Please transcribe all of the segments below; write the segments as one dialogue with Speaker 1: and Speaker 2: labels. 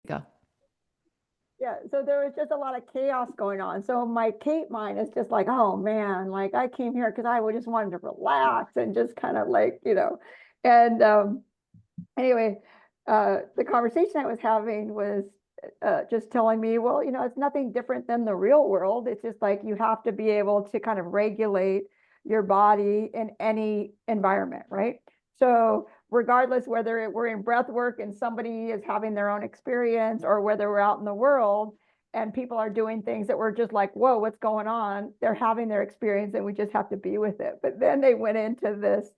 Speaker 1: Go.
Speaker 2: Yeah, so there was just a lot of chaos going on. So my Kate mind is just like, oh man, like I came here because I just wanted to relax and just kind of like, and anyway, the conversation I was having was just telling me, well, it's nothing different than the real world. It's just like you have to be able to kind of regulate your body in any environment, right? So regardless whether we're in breath work and somebody is having their own experience or whether we're out in the world and people are doing things that we're just like, whoa, what's going on? They're having their experience and we just have to be with it. But then they went into this,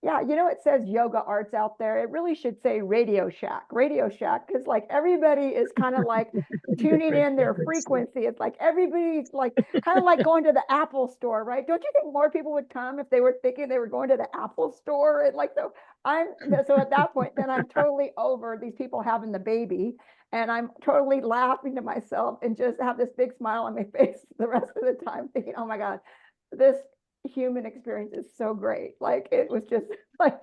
Speaker 2: yeah, it says yoga arts out there. It really should say Radio Shack, because like everybody is kind of like tuning in their frequency. It's like everybody's like kind of like going to the Apple store, right? Don't you think more people would come if they were thinking they were going to the Apple store? And like, so at that point, then I'm totally over these people having the baby. And I'm totally laughing to myself and just have this big smile on my face the rest of the time, thinking, oh my God, this human experience is so great. Like it was just like,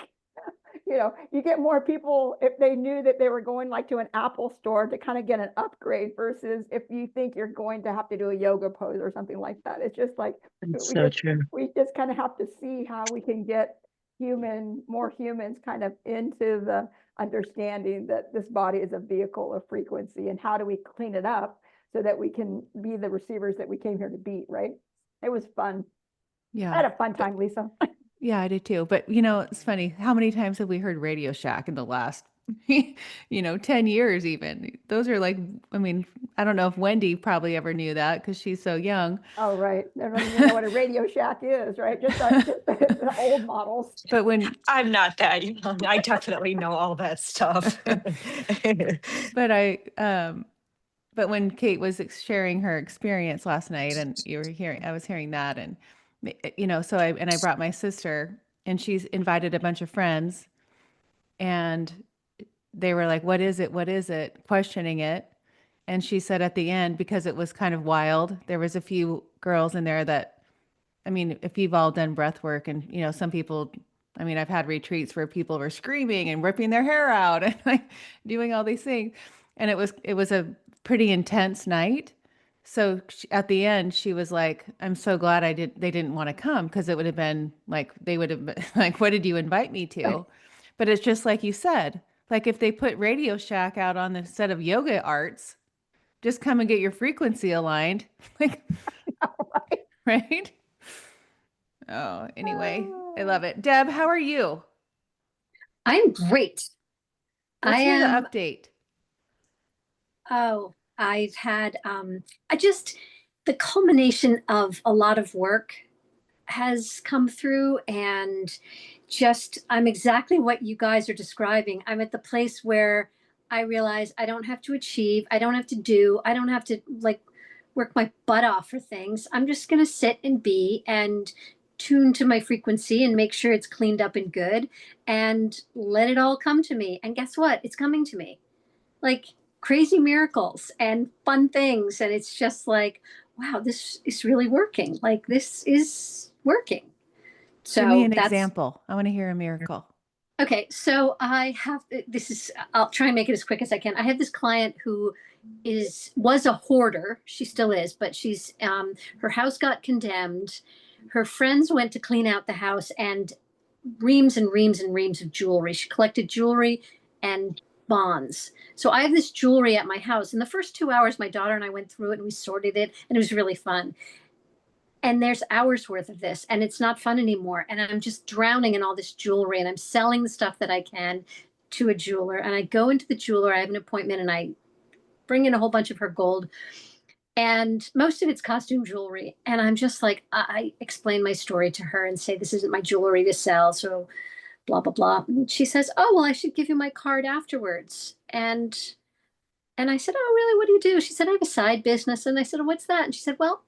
Speaker 2: you get more people if they knew that they were going like to an Apple store to kind of get an upgrade versus if you think you're going to have to do a yoga pose or something like that. It's just like
Speaker 3: It's
Speaker 2: we
Speaker 3: so
Speaker 2: just
Speaker 3: true.
Speaker 2: we just kind of have to see how we can get more humans kind of into the understanding that this body is a vehicle of frequency and how do we clean it up so that we can be the receivers that we came here to be, right? It was fun. I
Speaker 1: Yeah.
Speaker 2: had a fun time, Lisa.
Speaker 1: Yeah, I did too. But it's funny. How many times have we heard Radio Shack in the last, 10 years even? Those are like, I mean, I don't know if Wendy probably ever knew that because she's so young.
Speaker 2: Oh, right. They don't even know what a Radio Shack is, right? Just the old models.
Speaker 1: But when,
Speaker 4: I'm not that young. I definitely know all that stuff.
Speaker 1: but but when Kate was sharing her experience last night and I was hearing that and, so I brought my sister and she's invited a bunch of friends and they were like, what is it? What is it? Questioning it. And she said at the end, because it was kind of wild, there was a few girls in there that, I mean, if you've all done breath work and, some people, I mean, I've had retreats where people were screaming and ripping their hair out and like doing all these things. And it was a pretty intense night. So at the end, she was like, I'm so glad they didn't want to come because it would have been like, they would have been like, what did you invite me to? But it's just like you said, like if they put Radio Shack out on the set of yoga arts, just come and get your frequency aligned. Like, right? Oh, anyway, I love it. Deb, how are you?
Speaker 5: I'm great.
Speaker 1: Let's
Speaker 5: I
Speaker 1: hear
Speaker 5: am.
Speaker 1: the update.
Speaker 5: Oh, I've had, the culmination of a lot of work has come through and I'm exactly what you guys are describing. I'm at the place where I realize I don't have to achieve, I don't have to do, I don't have to like work my butt off for things. I'm just going to sit and be and tune to my frequency and make sure it's cleaned up and good and let it all come to me. And guess what? It's coming to me. Like crazy miracles and fun things. And it's just like, wow, this is really working. Like this is working. So
Speaker 1: Give me an example. I want to hear a miracle.
Speaker 5: Okay. So I'll try and make it as quick as I can. I have this client who was a hoarder. She still is, but her house got condemned. Her friends went to clean out the house and reams and reams and reams of jewelry. She collected jewelry and bonds. So I have this jewelry at my house. In the first 2 hours, my daughter and I went through it and we sorted it and it was really fun. And there's hours worth of this and it's not fun anymore. And I'm just drowning in all this jewelry and I'm selling the stuff that I can to a jeweler. And I go into the jeweler, I have an appointment and I bring in a whole bunch of her gold. And most of it's costume jewelry. And I'm just like, I explain my story to her and say, this isn't my jewelry to sell. So blah, blah, blah. And she says, oh, well, I should give you my card afterwards. And I said, oh, really? What do you do? She said, I have a side business. And I said, oh, what's that? And she said, well,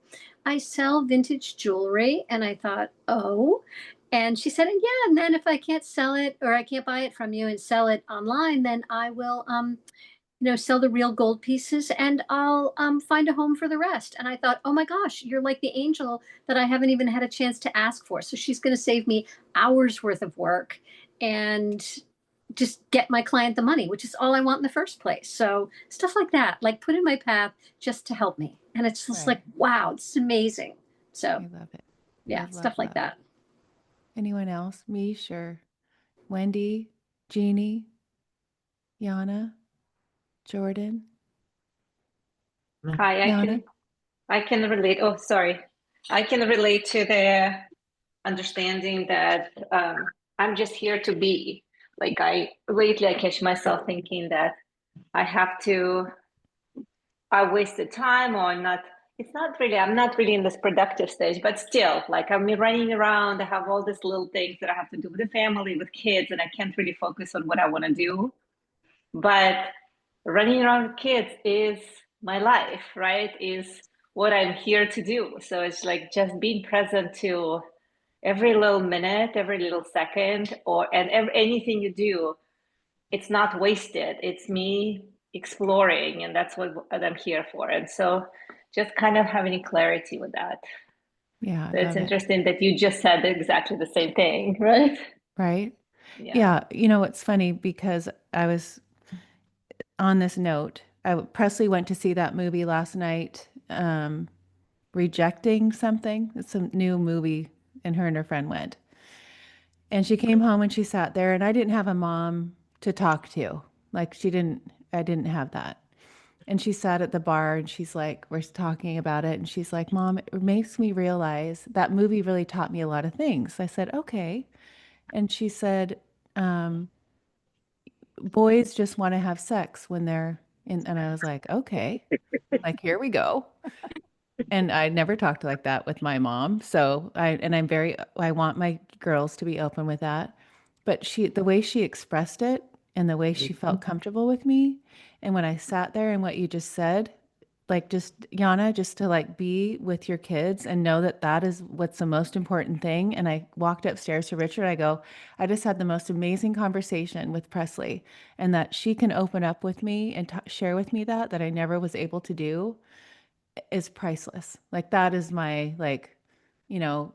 Speaker 5: I sell vintage jewelry. And I thought, oh. And she said, yeah. And then if I can't sell it or I can't buy it from you and sell it online, then I will, sell the real gold pieces and I'll find a home for the rest. And I thought, oh my gosh, you're like the angel that I haven't even had a chance to ask for. So she's going to save me hours worth of work. And just get my client the money, which is all I want in the first place. So stuff like that, like put in my path just to help me. And it's just
Speaker 1: Right.
Speaker 5: like, wow, it's amazing. So
Speaker 1: I love it. I
Speaker 5: yeah,
Speaker 1: love,
Speaker 5: stuff like
Speaker 1: love it.
Speaker 5: that.
Speaker 1: Anyone else? Mish or Wendy, Jeannie, Yana, Jordan,
Speaker 3: Hi,
Speaker 1: Yana?
Speaker 3: I can relate. Oh, sorry. I can relate to the understanding that I'm just here to be. Like lately I catch myself thinking that I have to, I wasted time or not. It's not really, I'm not really in this productive stage, but still, like I'm running around. I have all these little things that I have to do with the family, with kids, and I can't really focus on what I want to do. But running around with kids is my life, right? Is what I'm here to do. So it's like just being present to every little minute, every little second, and anything you do, it's not wasted. It's me exploring, and that's what I'm here for. And so just kind of having clarity with that.
Speaker 1: Yeah,
Speaker 3: So
Speaker 1: I
Speaker 3: it's
Speaker 1: love it.
Speaker 3: interesting that you just said exactly the same thing, right?
Speaker 1: Right?
Speaker 3: Yeah.
Speaker 1: Yeah. It's funny because I was on this note. Presley went to see that movie last night, Rejecting Something. It's a new movie, and her friend went. And she came home and she sat there, and I didn't have a mom to talk to. Like, I didn't have that. And she sat at the bar and she's like, we're talking about it. And she's like, Mom, it makes me realize that movie really taught me a lot of things. I said, okay. And she said, um, boys just want to have sex when they're in. And I was like, okay, like, here we go. And I never talked like that with my mom. So I want my girls to be open with that. But the way she expressed it and the way she felt comfortable with me, and when I sat there and what you just said, like, just Yana, just to like be with your kids and know that that is what's the most important thing. And I walked upstairs to Richard. I go, I just had the most amazing conversation with Presley, and that she can open up with me and share with me that I never was able to do is priceless. Like, that is my, like, you know,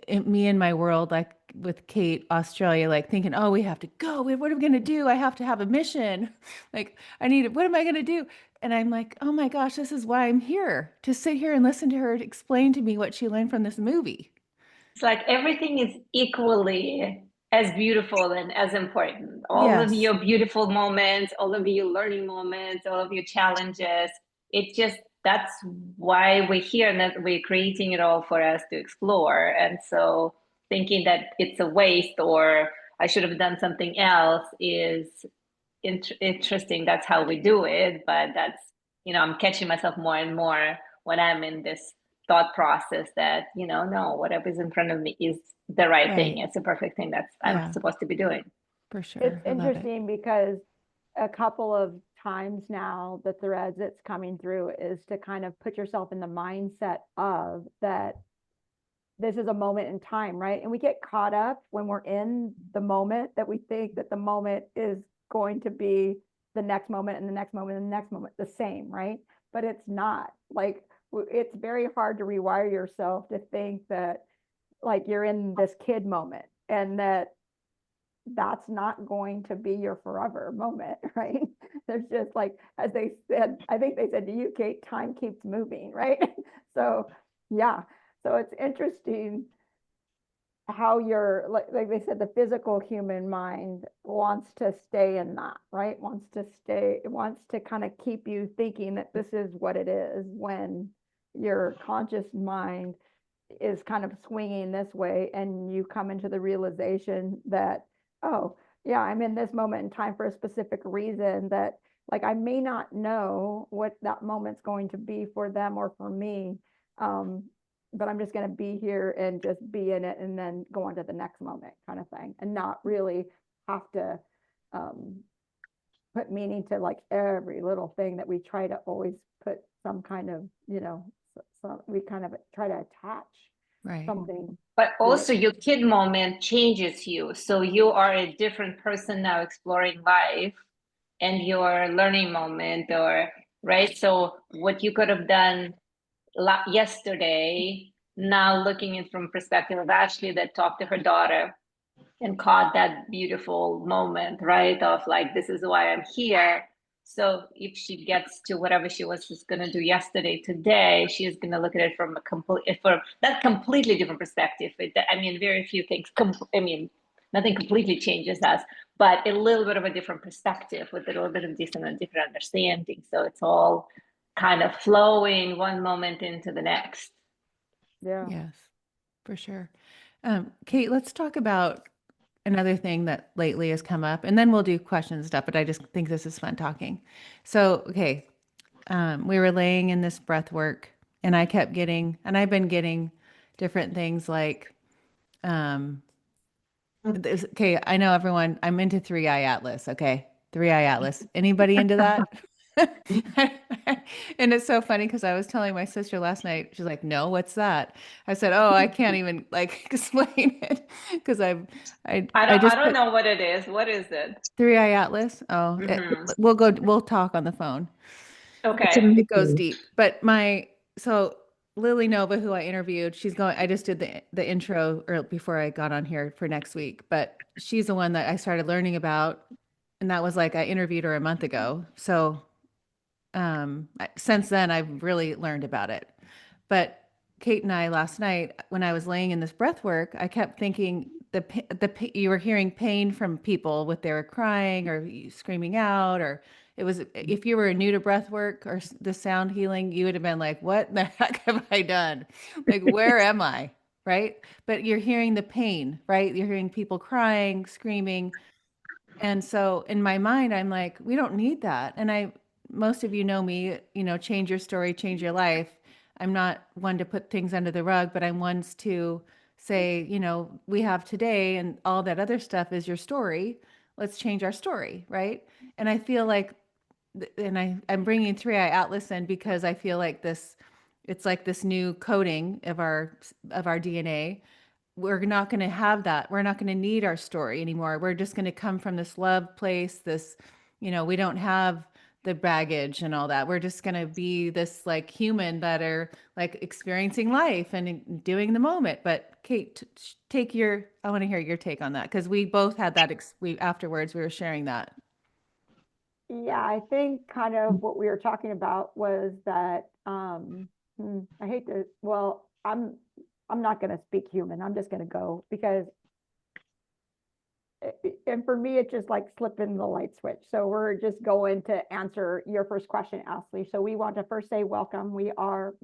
Speaker 1: me and my world, like with Kate, Australia, like thinking, oh, we have to go. What are we going to do? I have to have a mission. Like, what am I going to do? And I'm like, oh my gosh, this is why I'm here, to sit here and listen to her explain to me what she learned from this movie.
Speaker 3: It's like everything is equally as beautiful and as important. All of
Speaker 1: Yes.
Speaker 3: your beautiful moments, all of your learning moments, all of your challenges. It's just that's why we're here and that we're creating it all for us to explore. And so thinking that it's a waste or I should have done something else is interesting. That's how we do it. But that's, I'm catching myself more and more when I'm in this thought process that, no, whatever's in front of me is the right thing.
Speaker 1: Right.
Speaker 3: It's the perfect thing that's I'm
Speaker 1: Yeah,
Speaker 3: supposed to be doing.
Speaker 1: for
Speaker 2: It's
Speaker 1: sure. I love it.
Speaker 2: interesting because a couple of times now, the threads that's coming through is to kind of put yourself in the mindset of that this is a moment in time, right? And we get caught up when we're in the moment that we think that the moment is going to be the next moment and the next moment and the next moment the same, right? But it's not. Like, it's very hard to rewire yourself to think that like you're in this kid moment and that's not going to be your forever moment, right? There's just like, as they said, I think they said to you, Kate, time keeps moving, right? So, yeah. So it's interesting how you're like they said, the physical human mind wants to stay in that, right? Wants to kind of keep you thinking that this is what it is when your conscious mind is kind of swinging this way and you come into the realization that, oh, yeah, I'm in this moment in time for a specific reason that like I may not know what that moment's going to be for them or for me. Um, but I'm just going to be here and just be in it and then go on to the next moment kind of thing and not really have to um, put meaning to like every little thing that we try to always put some kind of, so we kind of try to attach
Speaker 1: Right.
Speaker 2: something
Speaker 3: But
Speaker 2: to it.
Speaker 3: also your kid moment changes you. So you are a different person now exploring life and your learning moment or right. So what you could have done yesterday, now looking at from perspective of Ashley that talked to her daughter and caught that beautiful moment, right? Of like, this is why I'm here. So if she gets to whatever she was just going to do yesterday, today, she is going to look at it from a complete, for that completely different perspective. I mean, very few things, I mean, nothing completely changes us, but a little bit of a different perspective with a little bit of different understanding. So it's all kind of flowing one moment into the next.
Speaker 2: Yeah.
Speaker 1: Yes, for sure. Kate, let's talk about another thing that lately has come up, and then we'll do questions and stuff, but I just think this is fun talking. So, okay, we were laying in this breath work, and I kept getting, and I've been getting different things like, um, okay, I know everyone, I'm into Three Eye Atlas. Okay. Three Eye Atlas. Anybody into that? And it's so funny because I was telling my sister last night, she's like, no, what's that? I said, oh, I can't even like explain it because I
Speaker 3: I
Speaker 1: just
Speaker 3: don't
Speaker 1: put
Speaker 3: know what it is. What is it?
Speaker 1: Three Eye Atlas. Oh,
Speaker 3: Mm-hmm.
Speaker 1: we'll talk on the phone.
Speaker 4: It's
Speaker 3: Okay.
Speaker 1: It goes
Speaker 4: amazing.
Speaker 1: deep. But so Lily Nova, who I interviewed, I just did the intro or before I got on here for next week, but she's the one that I started learning about. And that was like, I interviewed her a month ago. So, since then I've really learned about it. But Kate and I last night, when I was laying in this breath work, I kept thinking you were hearing pain from people with their crying or screaming out, or it was, if you were new to breath work or the sound healing, you would have been like, what the heck have I done? Like, where am I? Right. But you're hearing the pain, right? You're hearing people crying, screaming. And so in my mind, I'm like, we don't need that. And most of you know me, change your story, change your life. I'm not one to put things under the rug, but I'm one to say, we have today and all that other stuff is your story. Let's change our story. Right. And I feel like, and I'm bringing Three Eye Atlas in because I feel like it's like this new coding of our DNA. We're not going to have that. We're not going to need our story anymore. We're just going to come from this love place, we don't have the baggage and all that. We're just going to be this like human that are like experiencing life and doing the moment. But Kate, I want to hear your take on that because we both had that, we afterwards, we were sharing that.
Speaker 2: Yeah, I think kind of what we were talking about was that I hate to, well, I'm not going to speak human. I'm just going to go because and for me, it's just like flipping the light switch. So we're just going to answer your first question, Ashley. So we want to first say welcome. We are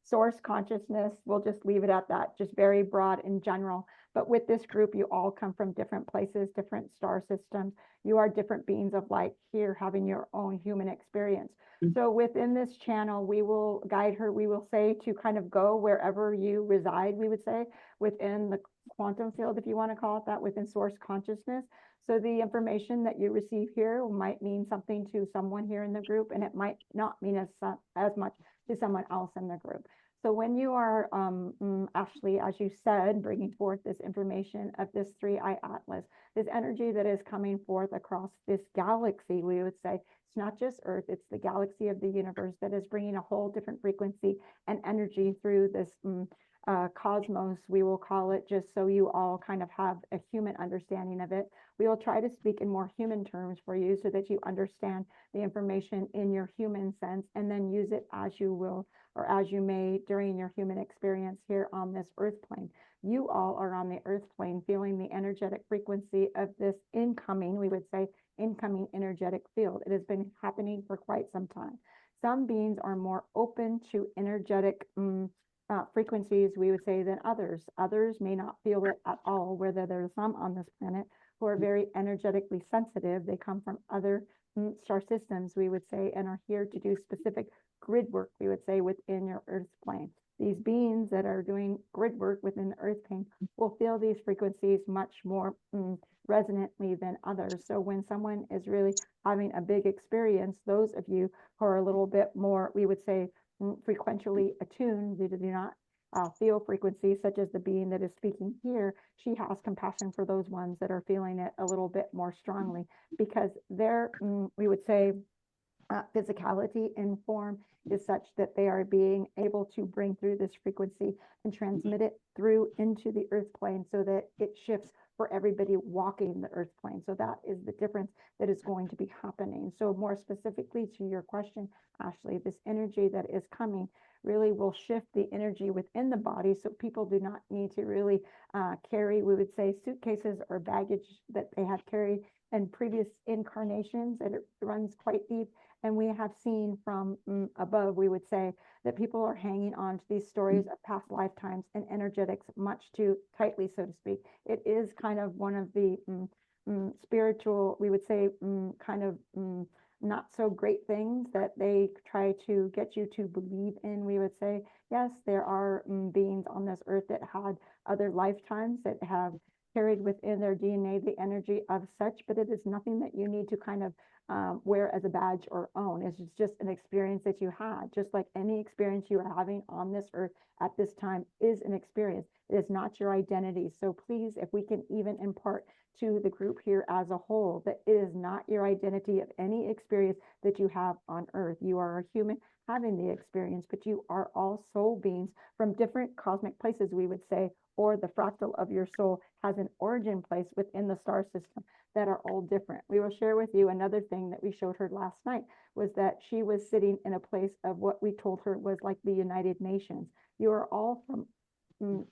Speaker 2: source consciousness. We'll just leave it at that, just very broad in general. But with this group, you all come from different places, different star systems. You are different beings of light here having your own human experience. So within this channel, we will guide her. We will say to kind of go wherever you reside, we would say, within the quantum field, if you want to call it that, within source consciousness. So the information that you receive here might mean something to someone here in the group, and it might not mean as much to someone else in the group. So when you are, Ashley, as you said, bringing forth this information of this three-eye atlas, this energy that is coming forth across this galaxy, we would say, it's not just Earth, it's the galaxy of the universe that is bringing a whole different frequency and energy through this cosmos, we will call it, just so you all kind of have a human understanding of it. We will try to speak in more human terms for you so that you understand the information in your human sense and then use it as you will or as you may during your human experience here on this earth plane. You all are on the earth plane feeling the energetic frequency of this incoming, we would say, incoming energetic field. It has been happening for quite some time. Some beings are more open to energetic frequencies, we would say, than others. Others may not feel it at all, whether there's some on this planet who are very energetically sensitive. They come from other star systems, we would say, and are here to do specific grid work, we would say, within your earth plane. These beings that are doing grid work within the earth plane will feel these frequencies much more resonantly than others. So when someone is really having a big experience, those of you who are a little bit more, we would say, frequently attuned, they do not feel frequencies such as the being that is speaking here, she has compassion for those ones that are feeling it a little bit more strongly because they're, we would say, physicality in form is such that they are being able to bring through this frequency and transmit it through into the earth plane so that it shifts for everybody walking the earth plane. So that is the difference that is going to be happening. So more specifically to your question, Ashley, this energy that is coming really will shift the energy within the body so people do not need to really carry, we would say, suitcases or baggage that they have carried in previous incarnations, and it runs quite deep. And we have seen from above, we would say, that people are hanging on to these stories of past lifetimes and energetics much too tightly, so to speak. It is kind of one of the spiritual, we would say, kind of not so great things that they try to get you to believe in. We would say, yes, there are beings on this earth that had other lifetimes that have carried within their DNA the energy of such, but it is nothing that you need to kind of wear as a badge or own. It's just an experience that you had, just like any experience you are having on this earth at this time is an experience. It is not your identity. So please, if we can even impart to the group here as a whole, that it is not your identity of any experience that you have on earth. You are a human having the experience, but you are all soul beings from different cosmic places, we would say, or the fractal of your soul has an origin place within the star system that are all different. We will share with you another thing that we showed her last night was that she was sitting in a place of what we told her was like the United Nations. You are all from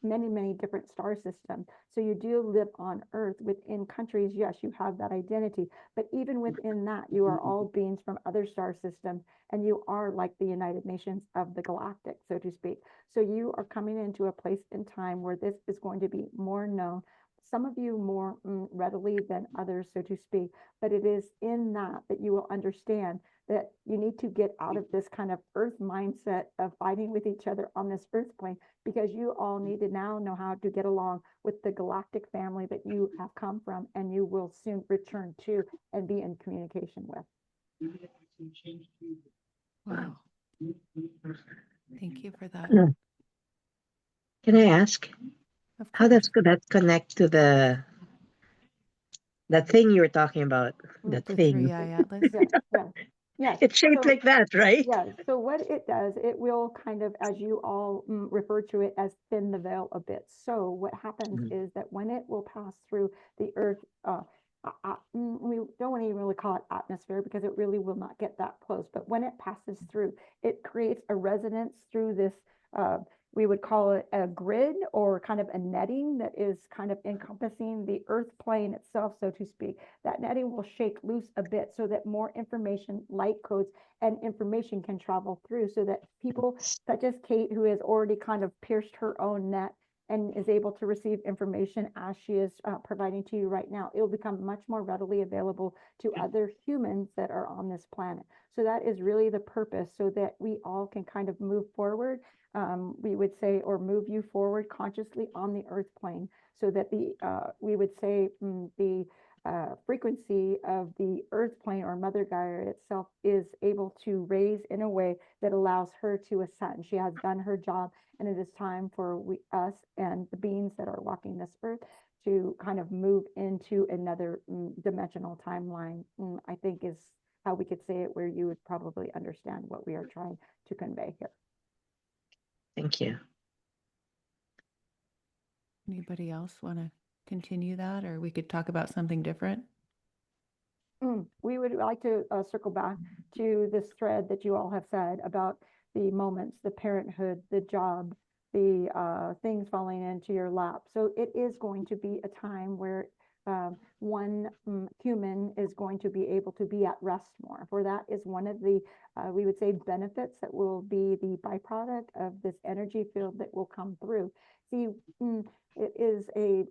Speaker 2: many, many different star systems. So you do live on Earth within countries. Yes, you have that identity, but even within that, you are all beings from other star systems, and you are like the United Nations of the galactic, so to speak. So you are coming into a place in time where this is going to be more known. Some of you more readily than others, so to speak, but it is in that that you will understand that you need to get out of this kind of earth mindset of fighting with each other on this earth plane, because you all need to now know how to get along with the galactic family that you have come from and you will soon return to and be in communication with.
Speaker 1: Wow. Thank you for that.
Speaker 6: Yeah. Can I ask
Speaker 1: Of
Speaker 6: how
Speaker 1: course.
Speaker 6: could that connect to that thing you were talking about? That
Speaker 1: The
Speaker 6: thing.
Speaker 1: 3-eye atlas.
Speaker 2: Yes, yes, yes.
Speaker 6: It's shaped
Speaker 2: So
Speaker 6: like that, right?
Speaker 2: yeah, so what it does, it will kind of, as you all refer to it, as thin the veil a bit. So what happens is that when it will pass through the earth, we don't want to even really call it atmosphere because it really will not get that close. But when it passes through, it creates a resonance through this, we would call it a grid or kind of a netting that is kind of encompassing the earth plane itself, so to speak. That netting will shake loose a bit so that more information, light codes, and information can travel through so that people such as Kate, who has already kind of pierced her own net and is able to receive information as she is providing to you right now, it will become much more readily available to other humans that are on this planet. So that is really the purpose, so that we all can kind of move forward, we would say, or move you forward consciously on the earth plane, so that we would say the frequency of the earth plane or Mother Gaia itself is able to raise in a way that allows her to ascend. She has done her job, and it is time for us and the beings that are walking this earth to kind of move into another dimensional timeline, I think is how we could say it, where you would probably understand what we are trying to convey here.
Speaker 6: Thank you.
Speaker 1: Anybody else want to continue that, or we could talk about something different?
Speaker 2: We would like to circle back to this thread that you all have said about the moments, the parenthood, the job, the things falling into your lap. So it is going to be a time where one human is going to be able to be at rest more. For that is one of the, we would say, benefits that will be the byproduct of this energy field that will come through. See, it is a,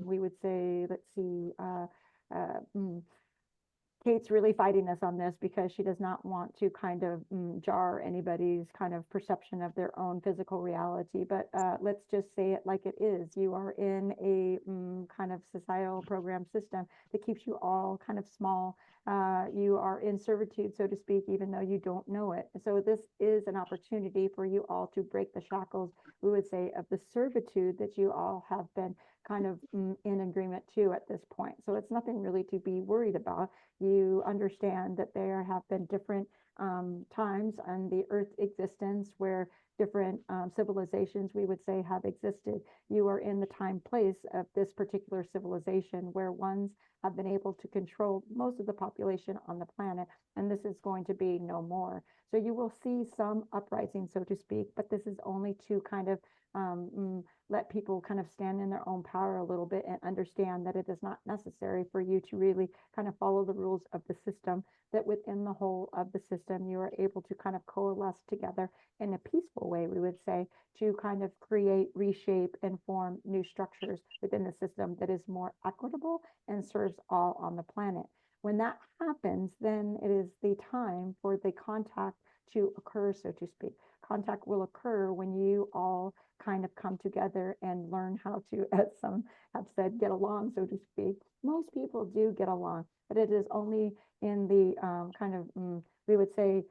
Speaker 2: we would say, let's see, Kate's really fighting us on this because she does not want to kind of jar anybody's kind of perception of their own physical reality. But let's just say it like it is. You are in a kind of societal program system that keeps you all kind of small. You are in servitude, so to speak, even though you don't know it. So this is an opportunity for you all to break the shackles, we would say, of the servitude that you all have been kind of in agreement too at this point. So it's nothing really to be worried about. You understand that there have been different times on the Earth existence where different civilizations, we would say, have existed. You are in the time place of this particular civilization where ones have been able to control most of the population on the planet, and this is going to be no more. So you will see some uprising, so to speak, but this is only to kind of let people kind of stand in their own power a little bit and understand that it is not necessary for you to really kind of follow the rules of the system, that within the whole of the system, you are able to kind of coalesce together in a peaceful way, we would say, to kind of create, reshape, and form new structures within the system that is more equitable and serves all on the planet. When that happens, then it is the time for the contact to occur, so to speak. Contact will occur when you all kind of come together and learn how to, as some have said, get along, so to speak. Most people do get along, but it is only in the kind of, we would say,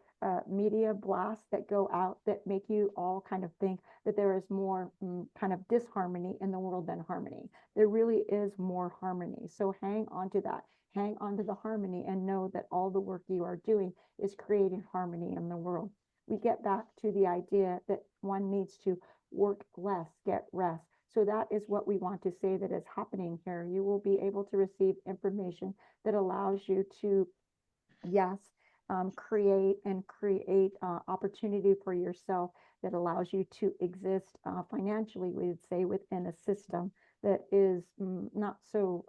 Speaker 2: media blasts that go out that make you all kind of think that there is more kind of disharmony in the world than harmony. There really is more harmony. So hang on to that. Hang on to the harmony and know that all the work you are doing is creating harmony in the world. We get back to the idea that one needs to work less, get rest. So that is what we want to say that is happening here. You will be able to receive information that allows you to, yes, create opportunity for yourself that allows you to exist financially, we would say, within a system that is not so,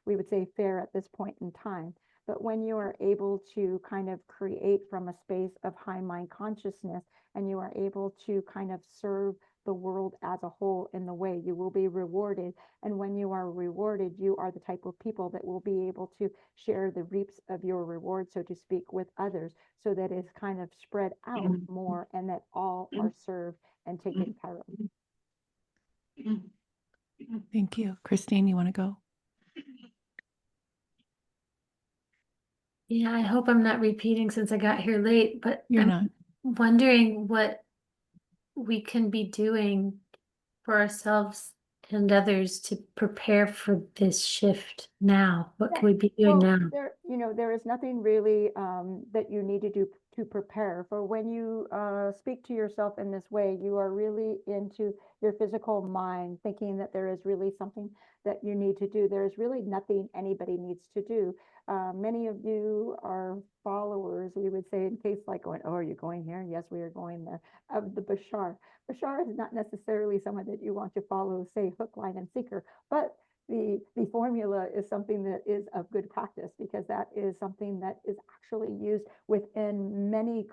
Speaker 2: we would say, fair at this point in time. But when you are able to kind of create from a space of high mind consciousness, and you are able to kind of serve the world as a whole in the way, you will be rewarded. And when you are rewarded, you are the type of people that will be able to share the reaps of your reward, so to speak, with others, so that it's kind of spread out more and that all are served and taken care of.
Speaker 1: Thank you. Christine, you want to go?
Speaker 7: Yeah, I hope I'm not repeating since I got here late, but
Speaker 1: You're
Speaker 7: I'm
Speaker 1: not.
Speaker 7: wondering what we can be doing for ourselves and others to prepare for this shift now. What can we be doing
Speaker 2: Well,
Speaker 7: now?
Speaker 2: there is nothing really that you need to do to prepare for when you speak to yourself in this way. You are really into your physical mind, thinking that there is really something that you need to do. There is really nothing anybody needs to do. Many of you are followers, we would say, in case like going, oh, are you going here? Yes, we are going there, of the Bashar. Bashar is not necessarily someone that you want to follow, say, hook, line, and sinker, but the formula is something that is of good practice, because that is something that is actually used within many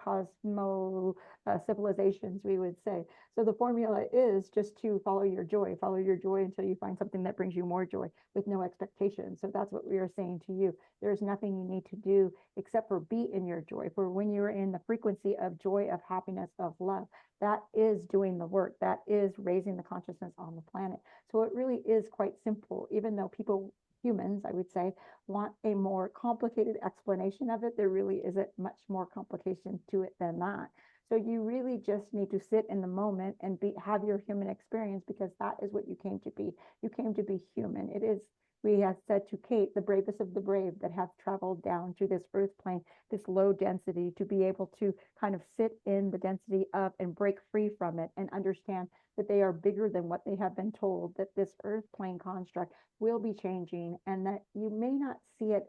Speaker 2: civilizations, we would say. So the formula is just to follow your joy until you find something that brings you more joy with no expectation. So that's what we are saying to you. There's nothing you need to do except for be in your joy. For when you're in the frequency of joy, of happiness, of love, that is doing the work. That is raising the consciousness on the planet. So it really is quite simple, even though people, humans, I would say, want a more complicated explanation of it. There really isn't much more complication to it than that. So you really just need to sit in the moment and have your human experience, because that is what you came to be. You came to be human. It is, we have said to Kate, the bravest of the brave that have traveled down to this earth plane, this low density, to be able to kind of sit in the density of and break free from it and understand that they are bigger than what they have been told, that this earth plane construct will be changing, and that you may not see it,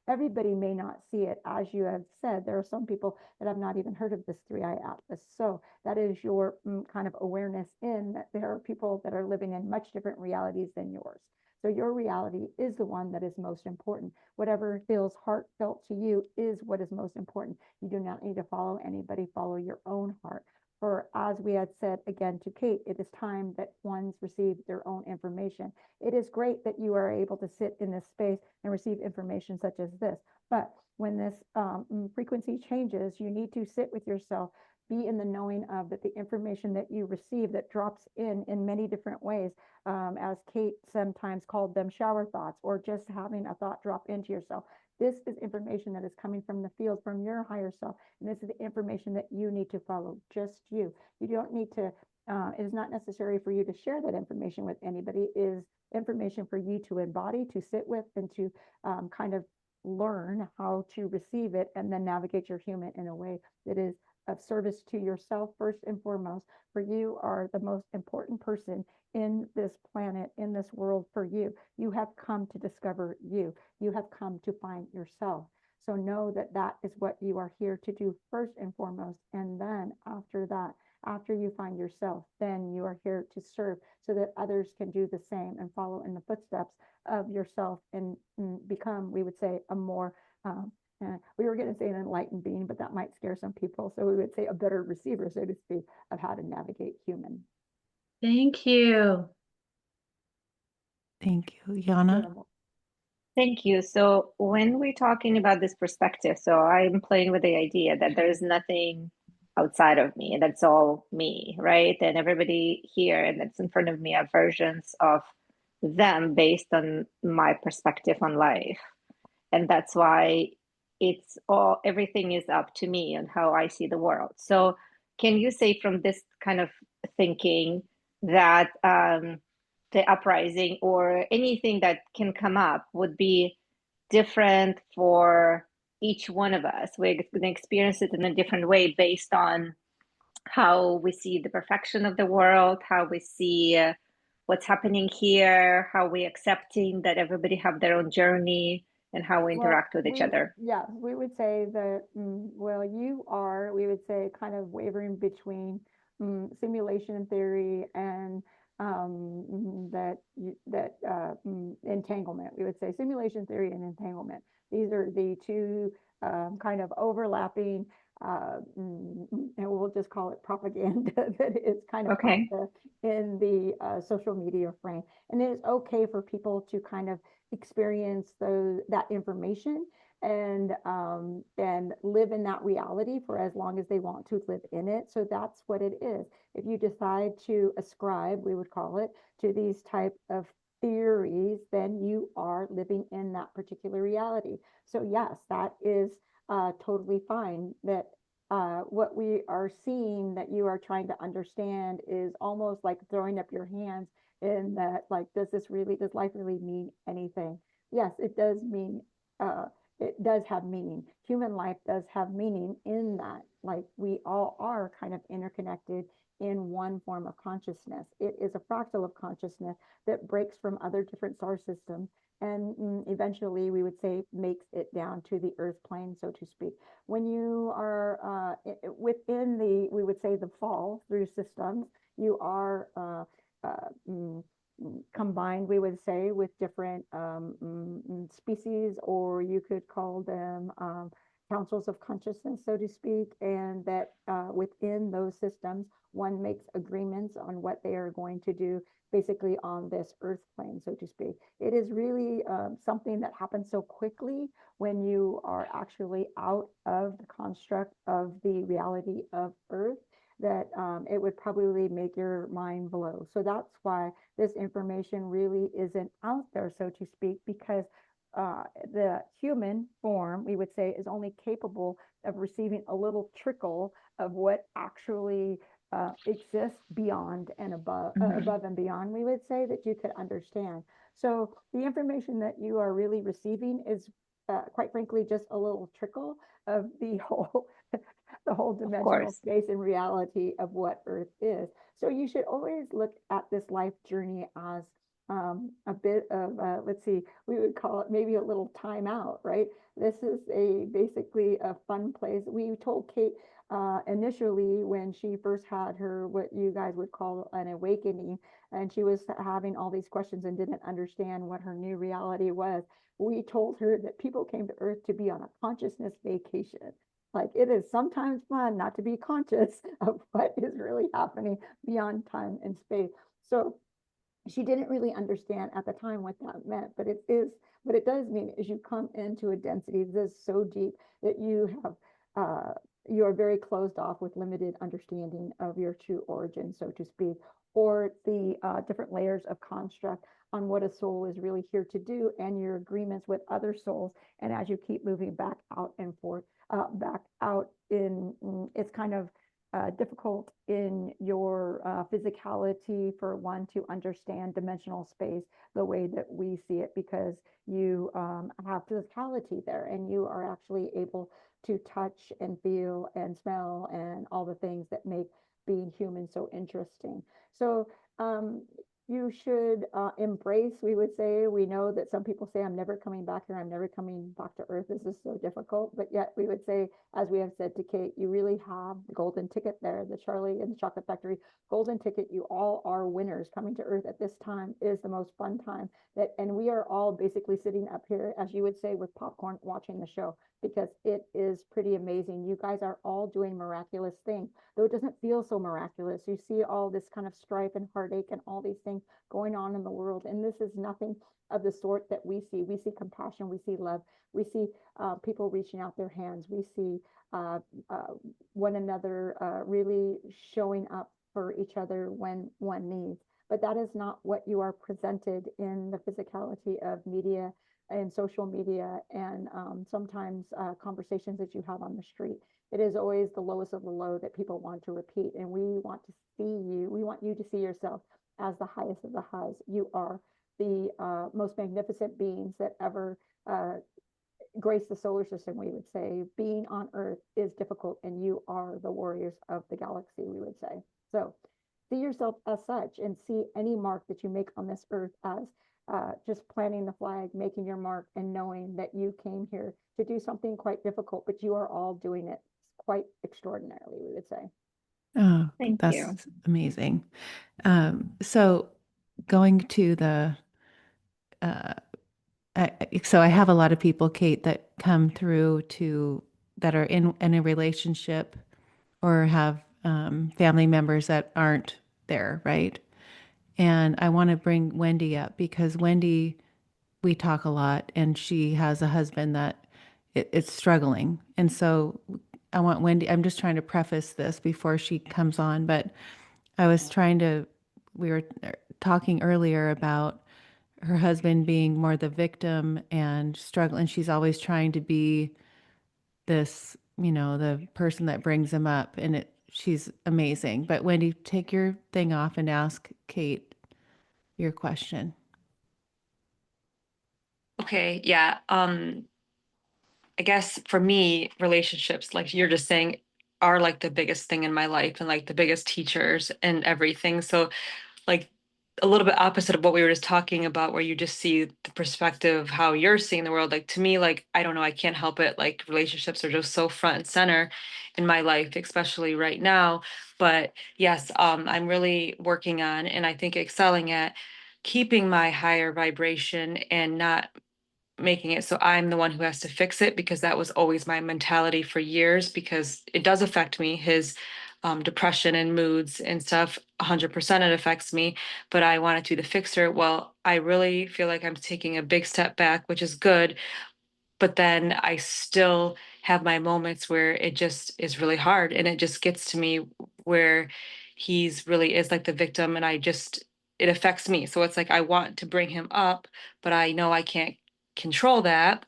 Speaker 2: everybody may not see it. As you have said, there are some people that have not even heard of this 3i Atlas. So that is your kind of awareness in that there are people that are living in much different realities than yours. So your reality is the one that is most important. Whatever feels heartfelt to you is what is most important. You do not need to follow anybody, follow your own heart. For as we had said again to Kate, it is time that ones receive their own information. It is great that you are able to sit in this space and receive information such as this. But when this frequency changes, you need to sit with yourself, be in the knowing of that the information that you receive that drops in many different ways, as Kate sometimes called them shower thoughts, or just having a thought drop into yourself. This is information that is coming from the field, from your higher self. And this is the information that you need to follow, just you. You don't need to it is not necessary for you to share that information with anybody. It is information for you to embody, to sit with, and to kind of learn how to receive it and then navigate your human in a way that is of service to yourself first and foremost. For you are the most important person in this planet, in this world. For you, you have come to discover you. You have come to find yourself. So know that that is what you are here to do first and foremost. And then after that, after you find yourself, then you are here to serve so that others can do the same and follow in the footsteps of yourself and become, we would say, a more, we were going to say an enlightened being, but that might scare some people. So we would say a better receiver, so to speak, of how to navigate human.
Speaker 7: Thank you.
Speaker 1: Thank you, Yana.
Speaker 3: Thank you. So when we're talking about this perspective, so I'm playing with the idea that there is nothing outside of me, that's all me, right? And everybody here and that's in front of me are versions of them based on my perspective on life. And that's why it's all, everything is up to me and how I see the world. So can you say from this kind of thinking that the uprising or anything that can come up would be different for each one of us? We're going to experience it in a different way based on how we see the perfection of the world, how we see what's happening here, how we accepting that everybody have their own journey, and how we interact with each other.
Speaker 2: Yeah, we would say that, well, you are, we would say, kind of wavering between simulation theory and entanglement. We would say simulation theory and entanglement. These are the two kind of overlapping, and we'll just call it propaganda that is kind of
Speaker 3: Okay.
Speaker 2: in the social media frame. And it is okay for people to kind of experience that information and live in that reality for as long as they want to live in it. So that's what it is. If you decide to ascribe, we would call it, to these type of theories, then you are living in that particular reality. So yes, that is totally fine. That what we are seeing that you are trying to understand is almost like throwing up your hands in that, like, does life really mean anything? Yes, it does mean, it does have meaning. Human life does have meaning in that, like, we all are kind of interconnected in one form of consciousness. It is a fractal of consciousness that breaks from other different star systems and eventually we would say makes it down to the earth plane, so to speak. When you are within the, we would say, the fall through systems, you are combined, we would say, with different species, or you could call them councils of consciousness, so to speak, and that within those systems, one makes agreements on what they are going to do basically on this earth plane, so to speak. It is really something that happens so quickly when you are actually out of the construct of the reality of earth that it would probably make your mind blow. So that's why this information really isn't out there, so to speak, because the human form, we would say, is only capable of receiving a little trickle of what actually exists beyond and above and beyond, we would say, that you could understand. So the information that you are really receiving is quite frankly just a little trickle of the whole the whole dimensional space and reality of what Earth is. So you should always look at this life journey as a bit of, let's see, we would call it maybe a little timeout, right? This is basically a fun place. We told Kate initially when she first had her, what you guys would call an awakening, and she was having all these questions and didn't understand what her new reality was. We told her that people came to Earth to be on a consciousness vacation. Like, it is sometimes fun not to be conscious of what is really happening beyond time and space. So she didn't really understand at the time what that meant, but what it does mean is you come into a density that is so deep that you are very closed off with limited understanding of your true origin, so to speak, or the different layers of construct on what a soul is really here to do and your agreements with other souls. And as you keep moving back out and forth, back out in, it's kind of difficult in your physicality for one to understand dimensional space the way that we see it, because you have physicality there and you are actually able to touch and feel and smell and all the things that make being human so interesting. So you should embrace, we would say, we know that some people say, I'm never coming back here, I'm never coming back to Earth, this is so difficult, but yet we would say, as we have said to Kate, you really have the golden ticket there, the Charlie and the Chocolate Factory golden ticket. You all are winners. Coming to Earth at this time is the most fun time that, and we are all basically sitting up here, as you would say, with popcorn watching the show, because it is pretty amazing. You guys are all doing miraculous things, though it doesn't feel so miraculous. You see all this kind of strife and heartache and all these things going on in the world, and this is nothing of the sort that we see. We see compassion, we see love, we see people reaching out their hands, we see uh, uh, one another really showing up for each other when one needs. But that is not what you are presented in the physicality of media and social media, and sometimes conversations that you have on the street. It is always the lowest of the low that people want to repeat, and we want to see you. We want you to see yourself as the highest of the highs. You are the most magnificent beings that ever grace the solar system, we would say. Being on Earth is difficult, and you are the warriors of the galaxy, we would say. So see yourself as such, and see any mark that you make on this Earth as just planting the flag, making your mark, and knowing that you came here to do something quite difficult, but you are all doing it quite extraordinarily, we would say.
Speaker 1: Oh,
Speaker 3: Thank
Speaker 1: that's
Speaker 3: you.
Speaker 1: amazing. So going to the, uh, so I have a lot of people, Kate, that come through to that are in a relationship or have family members that aren't there, right? And I want to bring Wendy up because Wendy, we talk a lot, and she has a husband that it's struggling. And so I want Wendy, I'm just trying to preface this before she comes on, but I was trying to, we were talking earlier about her husband being more the victim and struggling. She's always trying to be this, the person that brings him up, and she's amazing. But Wendy, take your thing off and ask Kate your question.
Speaker 8: Okay, yeah. I guess for me, relationships, like you're just saying, are like the biggest thing in my life and like the biggest teachers and everything. So like a little bit opposite of what we were just talking about, where you just see the perspective of how you're seeing the world. Like to me, like I don't know, I can't help it. Like relationships are just so front and center in my life, especially right now. But yes, I'm really working on and I think excelling at keeping my higher vibration and not making it so I'm the one who has to fix it, because that was always my mentality for years, because it does affect me, his depression and moods and stuff. 100% it affects me, but I wanted to be the fixer. Well, I really feel like I'm taking a big step back, which is good, but then I still have my moments where it just is really hard and it just gets to me, where he's really is like the victim and it affects me. So it's like I want to bring him up, but I know I can't control that.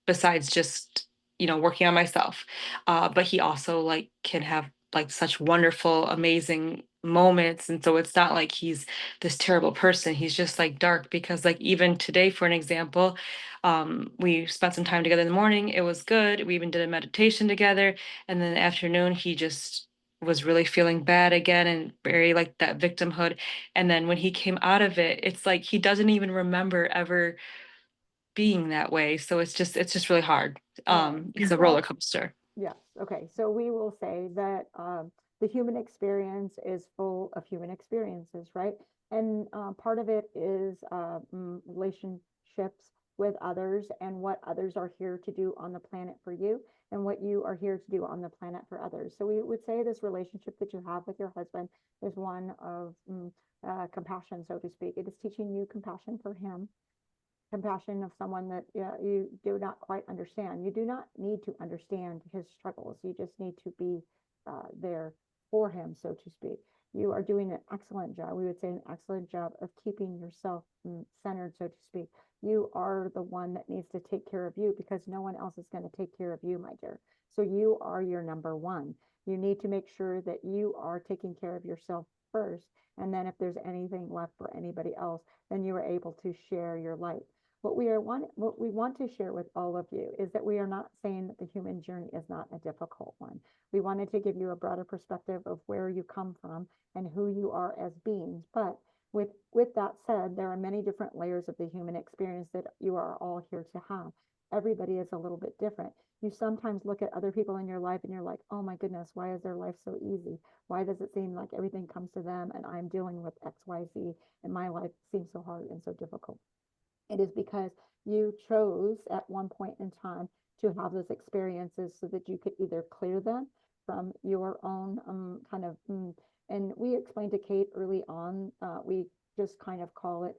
Speaker 8: Besides just, working on myself. But he also like can have like such wonderful, amazing moments. And so it's not like he's this terrible person. He's just like dark, because like even today, for an example, we spent some time together in the morning. It was good. We even did a meditation together. And then in the afternoon, he just was really feeling bad again and very like that victimhood. And then when he came out of it, it's like he doesn't even remember ever being that way. So it's just really hard. It's a roller coaster.
Speaker 2: Yes. Okay. So we will say that the human experience is full of human experiences, right? And part of it is relationships with others and what others are here to do on the planet for you and what you are here to do on the planet for others. So we would say this relationship that you have with your husband is one of compassion, so to speak. It is teaching you compassion for him, compassion of someone that you do not quite understand. You do not need to understand his struggles. You just need to be there for him, so to speak. You are doing an excellent job. We would say an excellent job of keeping yourself centered, so to speak. You are the one that needs to take care of you, because no one else is going to take care of you, my dear. So you are your number one. You need to make sure that you are taking care of yourself first. And then if there's anything left for anybody else, then you are able to share your light. What we want to share with all of you is that we are not saying that the human journey is not a difficult one. We wanted to give you a broader perspective of where you come from and who you are as beings. But with that said, there are many different layers of the human experience that you are all here to have. Everybody is a little bit different. You sometimes look at other people in your life and you're like, oh my goodness, why is their life so easy? Why does it seem like everything comes to them and I'm dealing with XYZ and my life seems so hard and so difficult? It is because you chose at one point in time to have those experiences so that you could either clear them from your own and we explained to Kate early on, we just kind of call it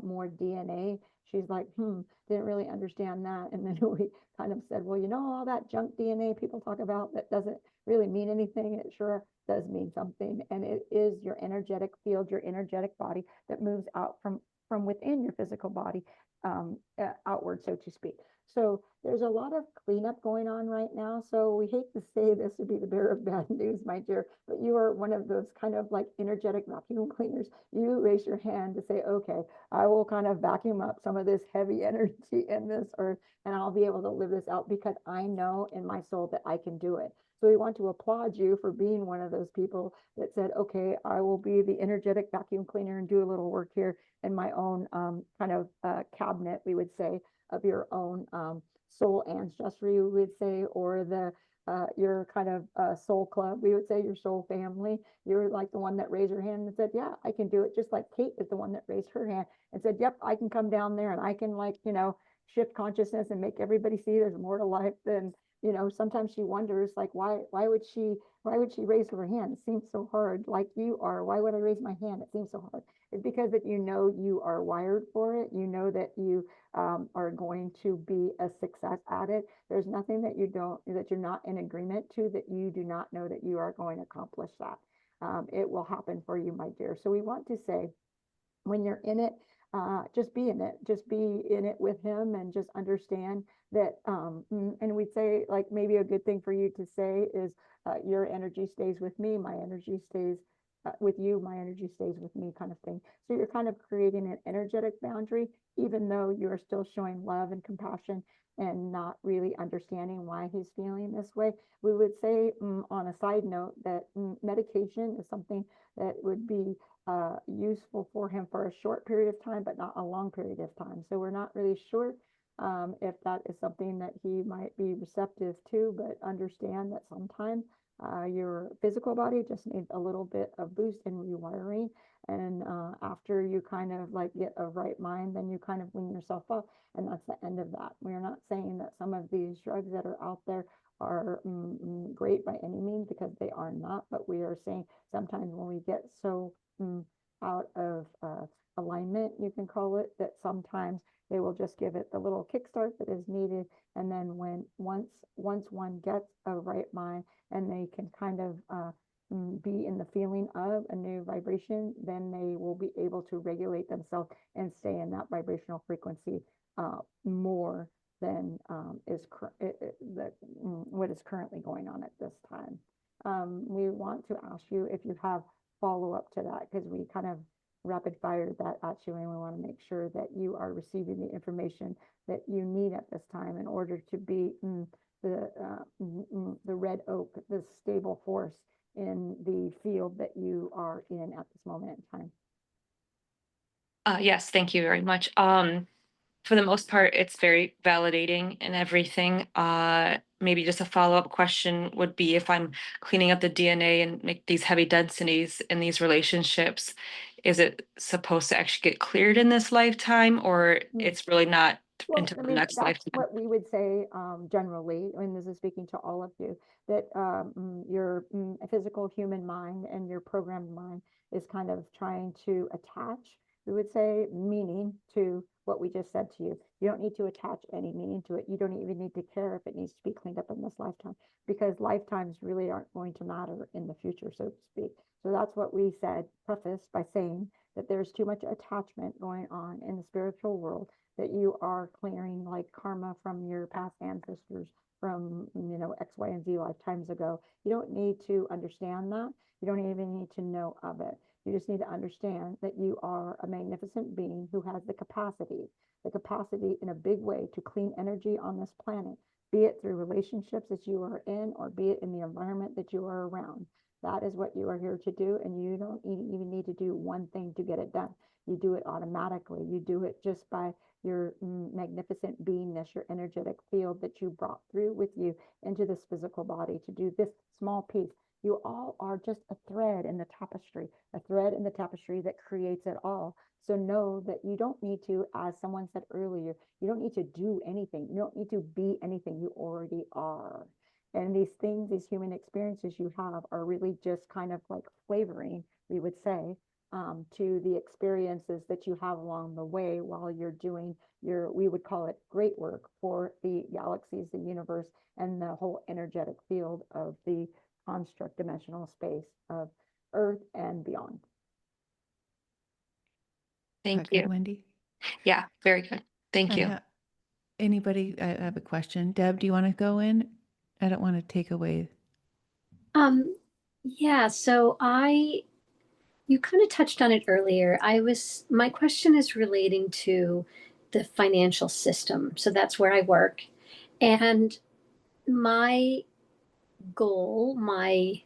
Speaker 2: more DNA. She's like, didn't really understand that. And then we kind of said, well, all that junk DNA people talk about that doesn't really mean anything. It sure does mean something. And it is your energetic field, your energetic body that moves out from within your physical body outward, so to speak. So there's a lot of cleanup going on right now. So we hate to say this to be the bearer of bad news, my dear, but you are one of those kind of like energetic vacuum cleaners. You raise your hand to say, okay, I will kind of vacuum up some of this heavy energy in this earth and I'll be able to live this out because I know in my soul that I can do it. So we want to applaud you for being one of those people that said, okay, I will be the energetic vacuum cleaner and do a little work here in my own cabinet, we would say, of your own soul ancestry, we would say, or your kind of soul club, we would say, your soul family. You're like the one that raised your hand and said, yeah, I can do it. Just like Kate is the one that raised her hand and said, yep, I can come down there and I can shift consciousness and make everybody see there's more to life than, sometimes she wonders like, why would she raise her hand? It seems so hard. Like you are, why would I raise my hand? It seems so hard. It's because that you are wired for it. You know that you are going to be a success at it. There's nothing that you're not in agreement to, that you do not know that you are going to accomplish that. It will happen for you, my dear. So we want to say, when you're in it, just be in it. Just be in it with him and just understand that. And we'd say, like, maybe a good thing for you to say is, your energy stays with me, my energy stays with you, my energy stays with me, kind of thing. So you're kind of creating an energetic boundary, even though you're still showing love and compassion and not really understanding why he's feeling this way. We would say, on a side note, that medication is something that would be useful for him for a short period of time, but not a long period of time. So we're not really sure if that is something that he might be receptive to, but understand that sometimes your physical body just needs a little bit of boost and rewiring. And after you kind of like get a right mind, then you kind of wean yourself off. And that's the end of that. We're not saying that some of these drugs that are out there are great by any means, because they are not. But we are saying sometimes when we get so out of alignment, you can call it, that sometimes they will just give it the little kickstart that is needed. And then once one gets a right mind and they can kind of be in the feeling of a new vibration, then they will be able to regulate themselves and stay in that vibrational frequency more than what is currently going on at this time. We want to ask you if you have follow up to that, because we kind of rapid fired that at you, and we want to make sure that you are receiving the information that you need at this time in order to be the red oak, the stable force in the field that you are in at this moment in time.
Speaker 8: Yes, thank you very much. For the most part, it's very validating and everything. Maybe just a follow-up question would be, if I'm cleaning up the DNA and make these heavy densities in these relationships, is it supposed to actually get cleared in this lifetime, or it's really not
Speaker 2: Well,
Speaker 8: until
Speaker 2: I
Speaker 8: the
Speaker 2: mean,
Speaker 8: next
Speaker 2: that's
Speaker 8: lifetime?
Speaker 2: what we would say generally, and this is speaking to all of you, that your physical human mind and your programmed mind is kind of trying to attach, we would say, meaning to what we just said to you. You don't need to attach any meaning to it. You don't even need to care if it needs to be cleaned up in this lifetime, because lifetimes really aren't going to matter in the future, so to speak. So that's what we said, prefaced by saying that there's too much attachment going on in the spiritual world, that you are clearing like karma from your past ancestors from, X, Y, and Z lifetimes ago. You don't need to understand that. You don't even need to know of it. You just need to understand that you are a magnificent being who has the capacity in a big way to clean energy on this planet, be it through relationships that you are in or be it in the environment that you are around. That is what you are here to do. And you don't even need to do one thing to get it done. You do it automatically. You do it just by your magnificent beingness, your energetic field that you brought through with you into this physical body to do this small piece. You all are just a thread in the tapestry, a thread in the tapestry that creates it all. So know that you don't need to, as someone said earlier, you don't need to do anything. You don't need to be anything. You already are. And these things, these human experiences you have are really just kind of like flavoring, we would say, to the experiences that you have along the way while you're doing your, we would call it great work for the galaxies, the universe, and the whole energetic field of the construct dimensional space of Earth and beyond.
Speaker 8: Thank
Speaker 1: Good,
Speaker 8: you.
Speaker 1: Wendy.
Speaker 8: Yeah, very good. Thank you.
Speaker 1: Anybody, I have a question. Deb, do you want to go in? I don't want to take away.
Speaker 5: Yeah, so you kind of touched on it earlier. My question is relating to the financial system. So that's where I work. And my goal, my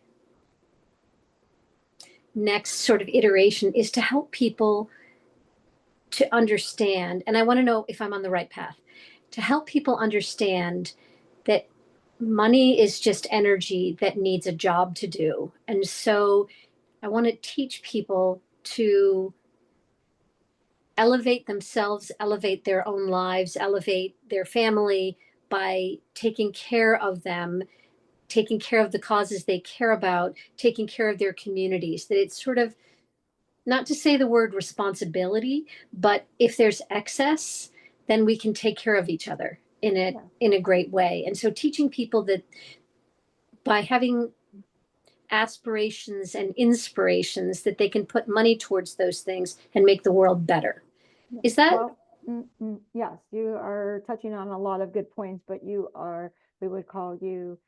Speaker 5: next sort of iteration is to help people to understand, and I want to know if I'm on the right path, to help people understand that money is just energy that needs a job to do. And so I want to teach people to elevate themselves, elevate their own lives, elevate their family by taking care of them, taking care of the causes they care about, taking care of their communities. That it's sort of, not to say the word responsibility, but if there's excess, then we can take care of each other in a great way. And so teaching people that by having aspirations and inspirations, that they can put money towards those things and make the world better. Is that?
Speaker 2: Well, yes, you are touching on a lot of good points, but we would call you,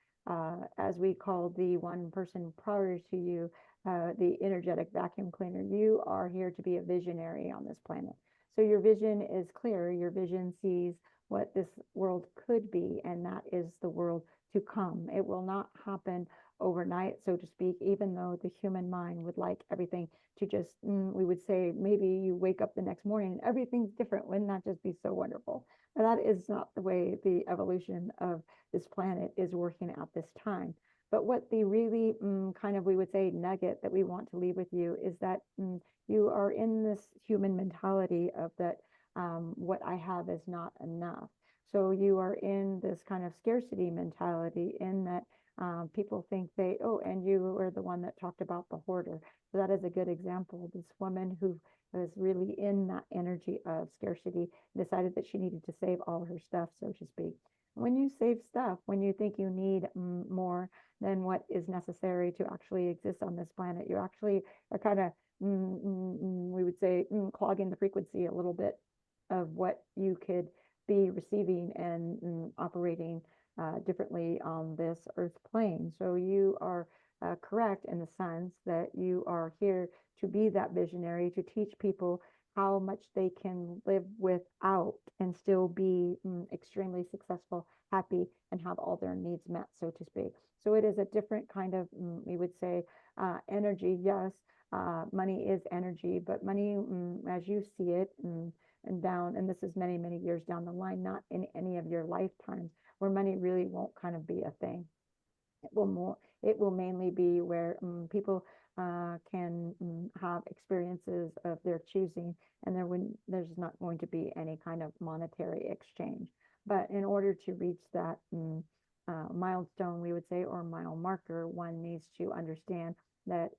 Speaker 2: as we call the one person prior to you, the energetic vacuum cleaner. You are here to be a visionary on this planet. So your vision is clear. Your vision sees what this world could be, and that is the world to come. It will not happen overnight, so to speak, even though the human mind would like everything to just, we would say, maybe you wake up the next morning and everything's different. Wouldn't that just be so wonderful? But that is not the way the evolution of this planet is working at this time. But what the really kind of, we would say, nugget that we want to leave with you is that you are in this human mentality of that what I have is not enough. So you are in this kind of scarcity mentality in that people think and you were the one that talked about the hoarder. So that is a good example. This woman who was really in that energy of scarcity decided that she needed to save all her stuff, so to speak. When you save stuff, when you think you need more than what is necessary to actually exist on this planet, you actually are kind of, we would say, clogging the frequency a little bit of what you could be receiving and operating differently on this earth plane. So you are correct in the sense that you are here to be that visionary, to teach people how much they can live without and still be extremely successful, happy, and have all their needs met, so to speak. So it is a different kind of, we would say, energy. Yes, money is energy, but money, as you see it, and this is many, many years down the line, not in any of your lifetimes, where money really won't kind of be a thing. It will mainly be where people can have experiences of their choosing, and there's not going to be any kind of monetary exchange. But in order to reach that milestone, we would say, or mile marker, one needs to understand that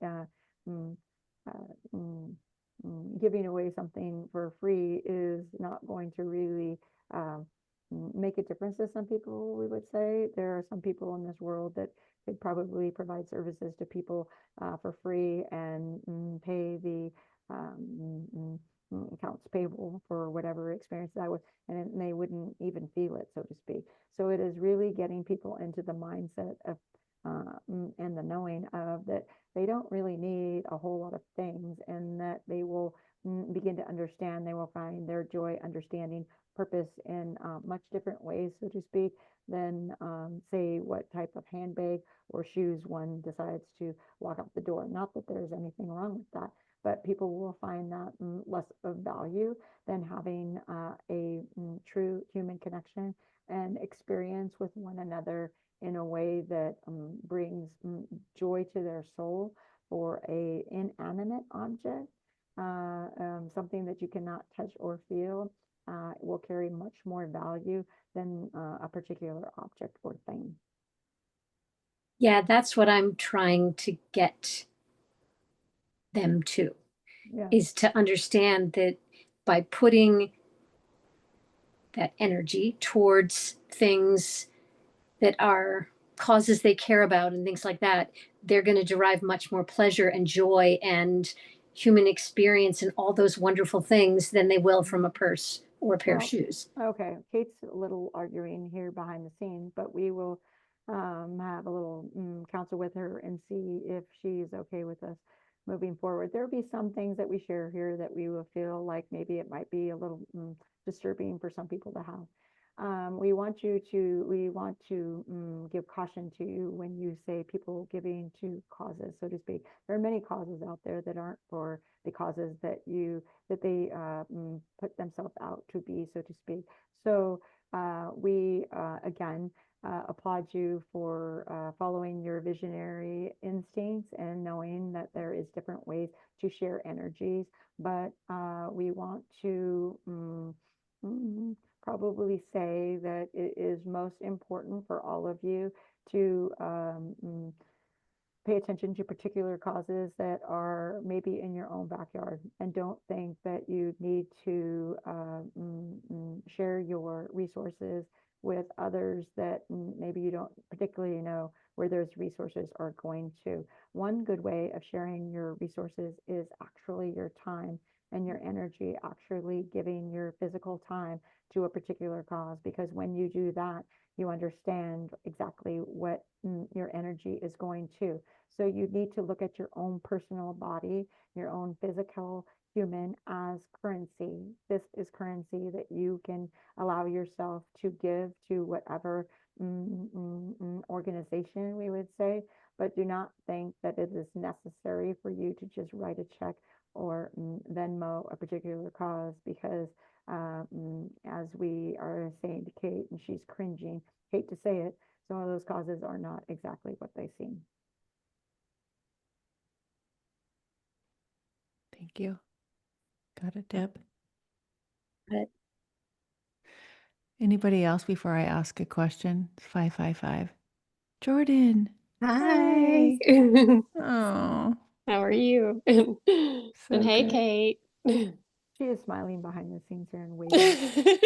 Speaker 2: giving away something for free is not going to really make a difference to some people. We would say there are some people in this world that could probably provide services to people for free and pay the accounts payable for whatever experience that was, and they wouldn't even feel it, so to speak. So it is really getting people into the mindset of and the knowing of that they don't really need a whole lot of things, and that they will begin to understand, they will find their joy, understanding, purpose in much different ways, so to speak, than say what type of handbag or shoes one decides to walk out the door. Not that there's anything wrong with that, but people will find that less of value than having a true human connection and experience with one another in a way that brings joy to their soul. For a inanimate object, something that you cannot touch or feel, will carry much more value than a particular object or thing.
Speaker 5: Yeah, that's what I'm trying to get them to,
Speaker 2: Yeah.
Speaker 5: is to understand that by putting that energy towards things that are causes they care about and things like that, they're going to derive much more pleasure and joy and human experience and all those wonderful things than they will from a purse or a pair of
Speaker 2: Well,
Speaker 5: shoes.
Speaker 2: okay, Kate's a little arguing here behind the scenes, but we will have a little counsel with her and see if she's okay with us moving forward. There'll be some things that we share here that we will feel like maybe it might be a little disturbing for some people to have. We want to give caution to you when you say people giving to causes, so to speak. There are many causes out there that aren't for the causes that they put themselves out to be, so to speak. So we again applaud you for following your visionary instincts and knowing that there is different ways to share energies, but we want to probably say that it is most important for all of you to pay attention to particular causes that are maybe in your own backyard, and don't think that you need to share your resources with others that maybe you don't particularly know where those resources are going to. One good way of sharing your resources is actually your time and your energy, actually giving your physical time to a particular cause, because when you do that, you understand exactly what your energy is going to. So you need to look at your own personal body, your own physical human, as currency. This is currency that you can allow yourself to give to whatever organization, we would say, but do not think that it is necessary for you to just write a check or Venmo a particular cause, because as we are saying to Kate, and she's cringing, hate to say it, some of those causes are not exactly what they seem.
Speaker 1: Thank you. Got it, Deb.
Speaker 5: But
Speaker 1: Anybody else before I ask a question? It's 555. Jordan.
Speaker 9: Hi.
Speaker 1: Oh,
Speaker 9: How are you?
Speaker 1: so
Speaker 9: And hey,
Speaker 1: good.
Speaker 9: Kate.
Speaker 2: She is smiling behind the scenes here and waving.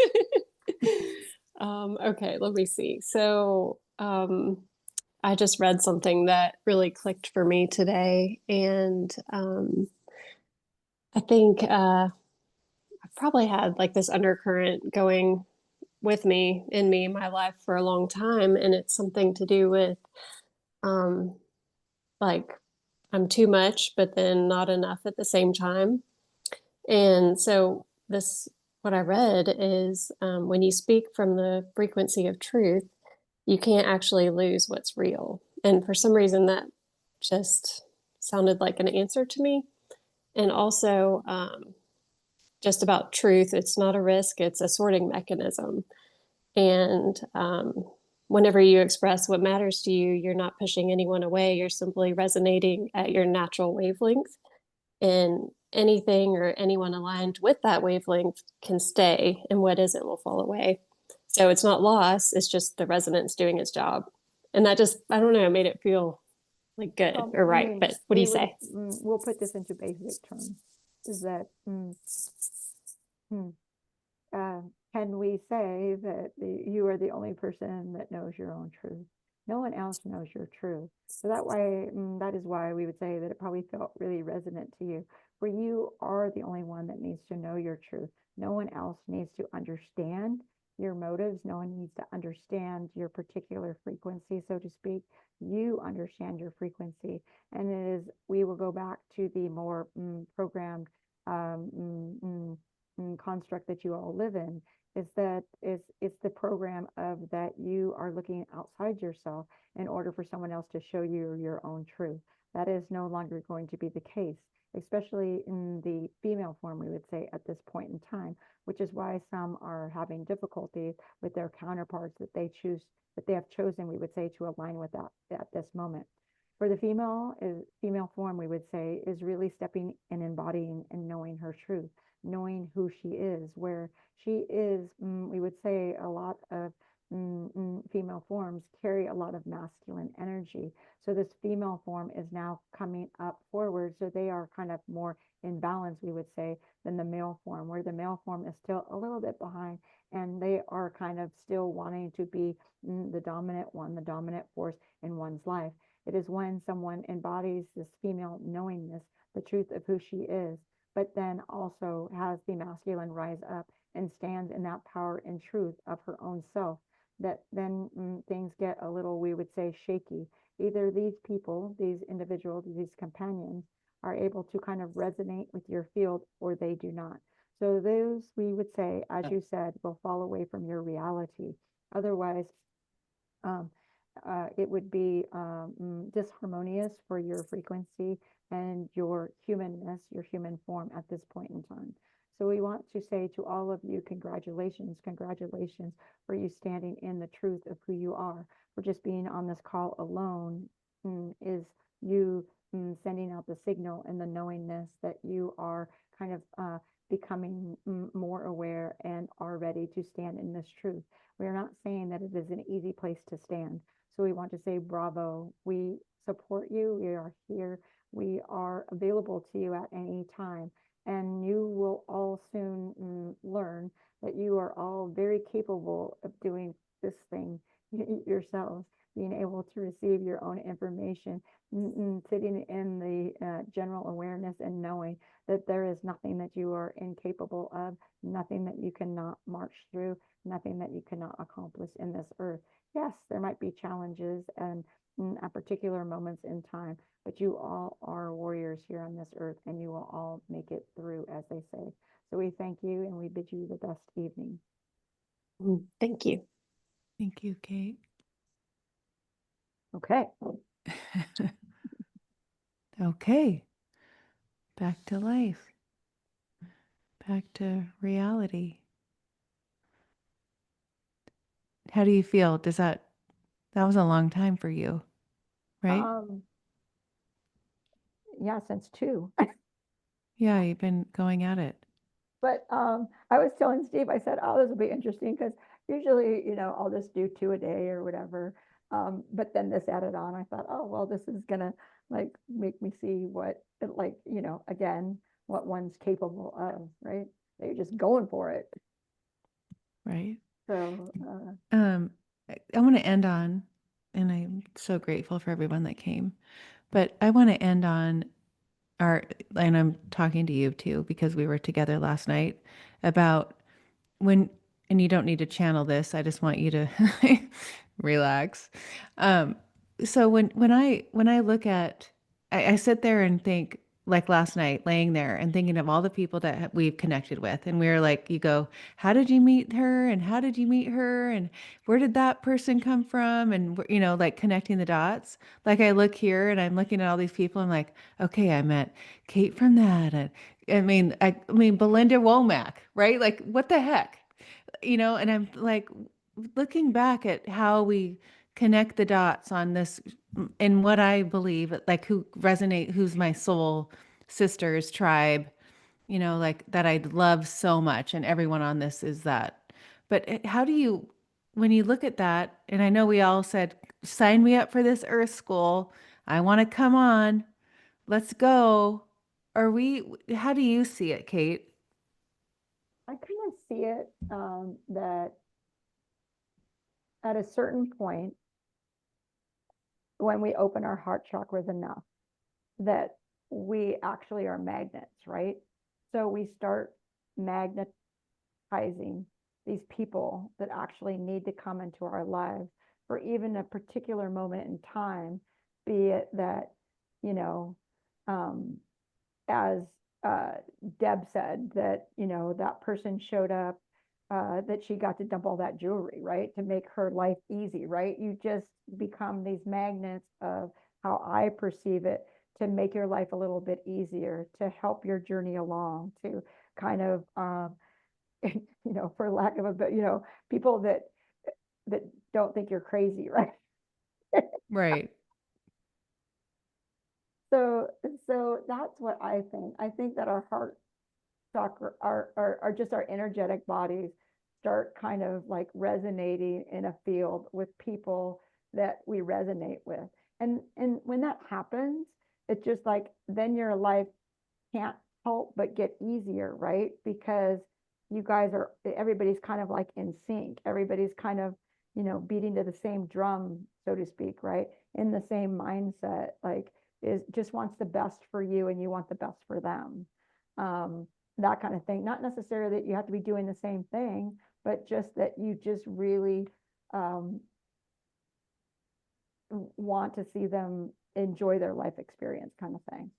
Speaker 9: Okay, let me see. So, I just read something that really clicked for me today, and I think I've probably had like this undercurrent going with me in my life for a long time, and it's something to do with um, like I'm too much, but then not enough at the same time. And so this, what I read is when you speak from the frequency of truth, you can't actually lose what's real. And for some reason, that just sounded like an answer to me. And also, just about truth, it's not a risk, it's a sorting mechanism. And whenever you express what matters to you, you're not pushing anyone away, you're simply resonating at your natural wavelength. And anything or anyone aligned with that wavelength can stay, and what isn't will fall away. So it's not loss, it's just the resonance doing its job. And that just, I don't know, made it feel like good or
Speaker 2: I
Speaker 9: right.
Speaker 2: mean,
Speaker 9: But what do you
Speaker 2: we would,
Speaker 9: say?
Speaker 2: we'll put this into basic terms, is that can we say that you are the only person that knows your own truth? No one else knows your truth. So that is why we would say that it probably felt really resonant to you for you are the only one that needs to know your truth. No one else needs to understand your motives. No one needs to understand your particular frequency, so to speak. You understand your frequency. And it is, we will go back to the more programmed construct that you all live in, is that it's the program of that you are looking outside yourself in order for someone else to show you your own truth. That is no longer going to be the case, especially in the female form, we would say, at this point in time, which is why some are having difficulty with their counterparts that they choose, that they have chosen, we would say, to align with that at this moment. For the female form, we would say, is really stepping and embodying and knowing her truth, knowing who she is, where she is. We would say a lot of female forms carry a lot of masculine energy. So this female form is now coming up forward. So they are kind of more in balance, we would say, than the male form, where the male form is still a little bit behind, and they are kind of still wanting to be the dominant one, the dominant force in one's life. It is when someone embodies this female knowingness, the truth of who she is, but then also has the masculine rise up and stand in that power and truth of her own self, that then things get a little, we would say, shaky. Either these people, these individuals, these companions are able to kind of resonate with your field, or they do not. So those, we would say, as you said, will fall away from your reality. Otherwise, it would be disharmonious for your frequency and your humanness, your human form at this point in time. So we want to say to all of you, congratulations, congratulations for you standing in the truth of who you are. For just being on this call alone is you sending out the signal and the knowingness that you are kind of becoming more aware and are ready to stand in this truth. We are not saying that it is an easy place to stand. So we want to say bravo. We support you. We are here. We are available to you at any time. And you will all soon learn that you are all very capable of doing this thing yourselves, being able to receive your own information, sitting in the general awareness and knowing that there is nothing that you are incapable of, nothing that you cannot march through, nothing that you cannot accomplish in this earth. Yes, there might be challenges and at particular moments in time, but you all are warriors here on this earth, and you will all make it through, as they say. So we thank you, and we bid you the best evening.
Speaker 9: Thank you.
Speaker 1: Thank you, Kate.
Speaker 2: Okay.
Speaker 1: Okay. Back to life. Back to reality. How do you feel? That was a long time for you, right?
Speaker 2: Yeah, since 2.
Speaker 1: Yeah, you've been going at it.
Speaker 2: But I was telling Steve, I said, oh, this will be interesting, because usually, I'll just do 2 a day or whatever. But then this added on. I thought, oh, well, this is gonna like make me see what it, like, again, what one's capable of, right? They're just going for it.
Speaker 1: Right.
Speaker 2: So
Speaker 1: I want to end on, and I'm so grateful for everyone that came, but I want to end on and I'm talking to you too, because we were together last night, about when, and you don't need to channel this, I just want you to relax. So when I look at, I sit there and think, like last night, laying there and thinking of all the people that we've connected with, and we're like, you go, how did you meet her, and how did you meet her, and where did that person come from, and like connecting the dots. Like I look here and I'm looking at all these people, I'm like, okay, I met Kate from that, and I mean Belinda Womack, right? Like what the heck, and I'm like looking back at how we connect the dots on this, and what I believe, like who's my soul sisters tribe, like that I love so much, and everyone on this is that. But how do you, when you look at that, and I know we all said, sign me up for this earth school, I want to come on, let's go. How do you see it, Kate?
Speaker 2: I kind of see it that at a certain point, when we open our heart chakras enough, that we actually are magnets, right? So we start magnetizing these people that actually need to come into our lives for even a particular moment in time, be it that, you know, as Deb said, that, that person showed up, that she got to dump all that jewelry, right? To make her life easy, right? You just become these magnets of how I perceive it, to make your life a little bit easier, to help your journey along, to kind of, for lack of a bit, people that don't think you're crazy, right?
Speaker 1: Right.
Speaker 2: So, so that's what I think. I think that our heart chakra, our just our energetic bodies start kind of like resonating in a field with people that we resonate with. And when that happens, it's just like then your life can't help but get easier, right? Because you guys are, everybody's kind of like in sync. Everybody's kind of, beating to the same drum, so to speak, right? In the same mindset, like is just wants the best for you and you want the best for them. That kind of thing. Not necessarily that you have to be doing the same thing, but just that you just really want to see them enjoy their life experience, kind of thing.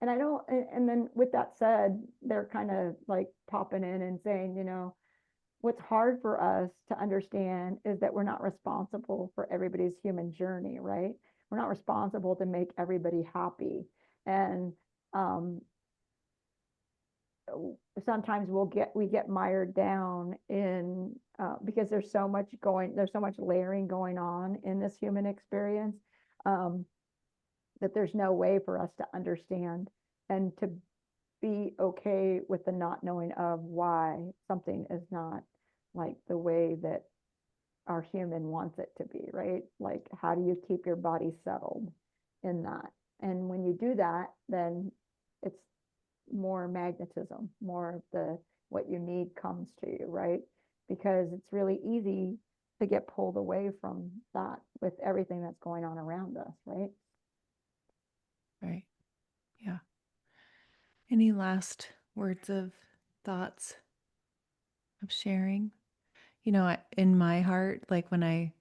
Speaker 2: And I don't, and then with that said, they're kind of like popping in and saying, what's hard for us to understand is that we're not responsible for everybody's human journey, right? We're not responsible to make everybody happy. And sometimes we get mired down in because there's so much layering going on in this human experience, that there's no way for us to understand and to be okay with the not knowing of why something is not like the way that our human wants it to be, right? Like, how do you keep your body settled in that? And when you do that, then it's more magnetism, more of the what you need comes to you, right? Because it's really easy to get pulled away from that with everything that's going on around us, right?
Speaker 1: Right. Yeah. Any last words of thoughts of sharing? In my heart, like when I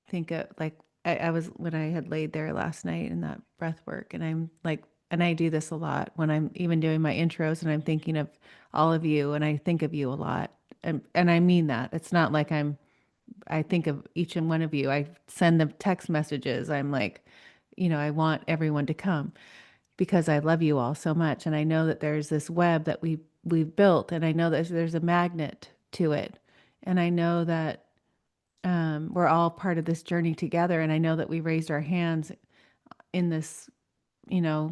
Speaker 1: think of like I was when I had laid there last night in that breath work, and I'm like, and I do this a lot when I'm even doing my intros and I'm thinking of all of you, and I think of you a lot. And I mean that. It's not like I think of each and one of you. I send them text messages. I'm like, I want everyone to come because I love you all so much. And I know that there's this web that we've built, and I know that there's a magnet to it. And I know that we're all part of this journey together. And I know that we raised our hands in this,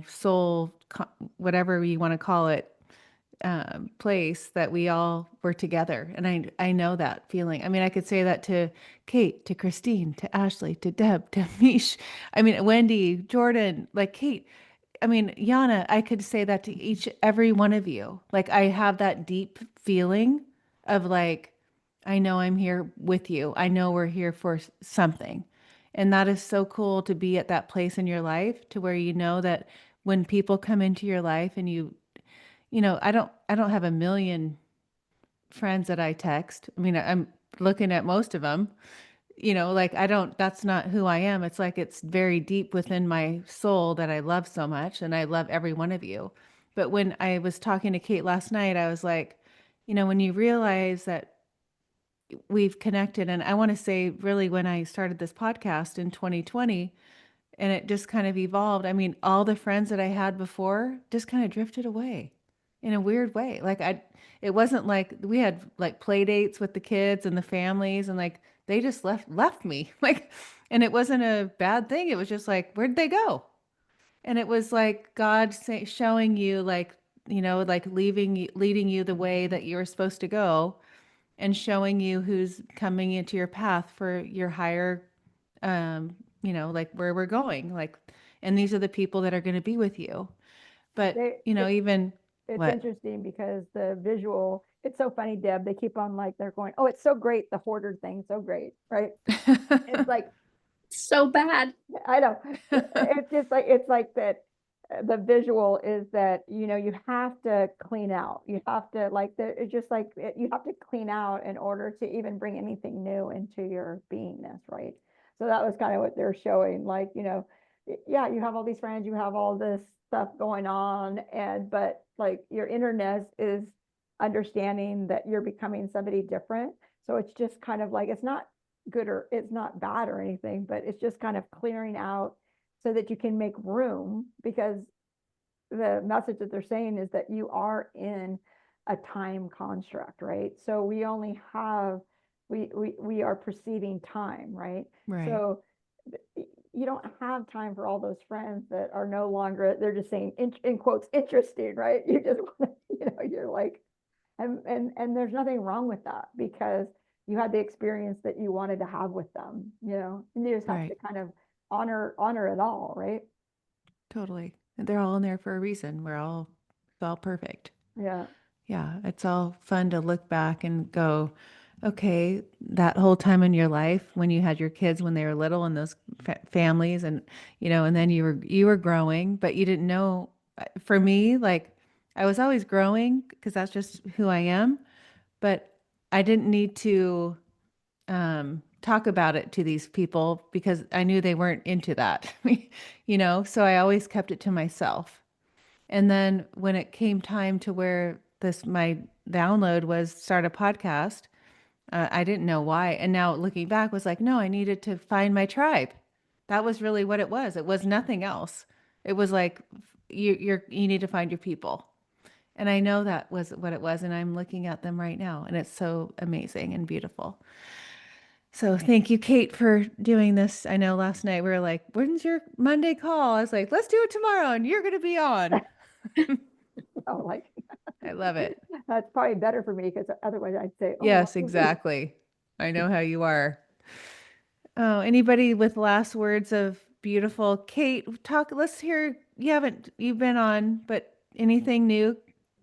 Speaker 1: soul, whatever you want to call it, place that we all were together. And I know that feeling. I mean, I could say that to Kate, to Christine, to Ashley, to Deb, to Mish. I mean, Wendy, Jordan, like Kate. I mean, Yana, I could say that to every one of you. Like, I have that deep feeling of like, I know I'm here with you. I know we're here for something. And that is so cool to be at that place in your life to where you know that when people come into your life and I don't have a million friends that I text. I mean, I'm looking at most of them, like that's not who I am. It's like it's very deep within my soul that I love so much and I love every one of you. But when I was talking to Kate last night, I was like, when you realize that we've connected, and I want to say really when I started this podcast in 2020 and it just kind of evolved. I mean, all the friends that I had before just kind of drifted away in a weird way. It wasn't like we had like play dates with the kids and the families and like they just left me like, and it wasn't a bad thing. It was just like, where'd they go? And it was like showing you like, like leading you the way that you're supposed to go and showing you who's coming into your path for your higher, like where we're going, like, and these are the people that are going to be with you. But,
Speaker 2: They,
Speaker 1: even
Speaker 2: it's
Speaker 1: what?
Speaker 2: interesting because the visual, it's so funny, Deb. They keep on like they're going, oh, it's so great, the hoarder thing, so great, right? It's like
Speaker 5: So bad.
Speaker 2: I know. It's just like it's like that the visual is that, you have to clean out. You have to it's just like you have to clean out in order to even bring anything new into your beingness, right? So that was kind of what they're showing, like, yeah, you have all these friends, you have all this stuff going on, but like your innerness is understanding that you're becoming somebody different. So it's just kind of like, it's not good or it's not bad or anything, but it's just kind of clearing out so that you can make room, because the message that they're saying is that you are in a time construct, right? So we only have, we are perceiving time, right?
Speaker 1: Right.
Speaker 2: So you don't have time for all those friends that are no longer, they're just saying in quotes, interesting, right? You just want to, you're like, and there's nothing wrong with that, because you had the experience that you wanted to have with them, and you just have to
Speaker 1: Right.
Speaker 2: kind of honor it all, right?
Speaker 1: Totally. And they're all in there for a reason. It's all perfect.
Speaker 2: Yeah.
Speaker 1: Yeah. It's all fun to look back and go, okay, that whole time in your life when you had your kids when they were little and those families and, and then you were growing, but you didn't know. For me, like I was always growing because that's just who I am, but I didn't need to talk about it to these people because I knew they weren't into that, so I always kept it to myself. And then when it came time to where my download was start a podcast, I didn't know why. And now looking back was like, no, I needed to find my tribe. That was really what it was. It was nothing else. It was like, you need to find your people. And I know that was what it was. And I'm looking at them right now and it's so amazing and beautiful. So thank you, Kate, for doing this. I know last night we were like, when's your Monday call? I was like, let's do it tomorrow and you're going to be on.
Speaker 2: Oh, like,
Speaker 1: I love it.
Speaker 2: that's probably better for me, because otherwise I'd say, oh,
Speaker 1: Yes, exactly. I know how you are. Oh, anybody with last words of beautiful Kate, let's hear, you've been on, but anything new?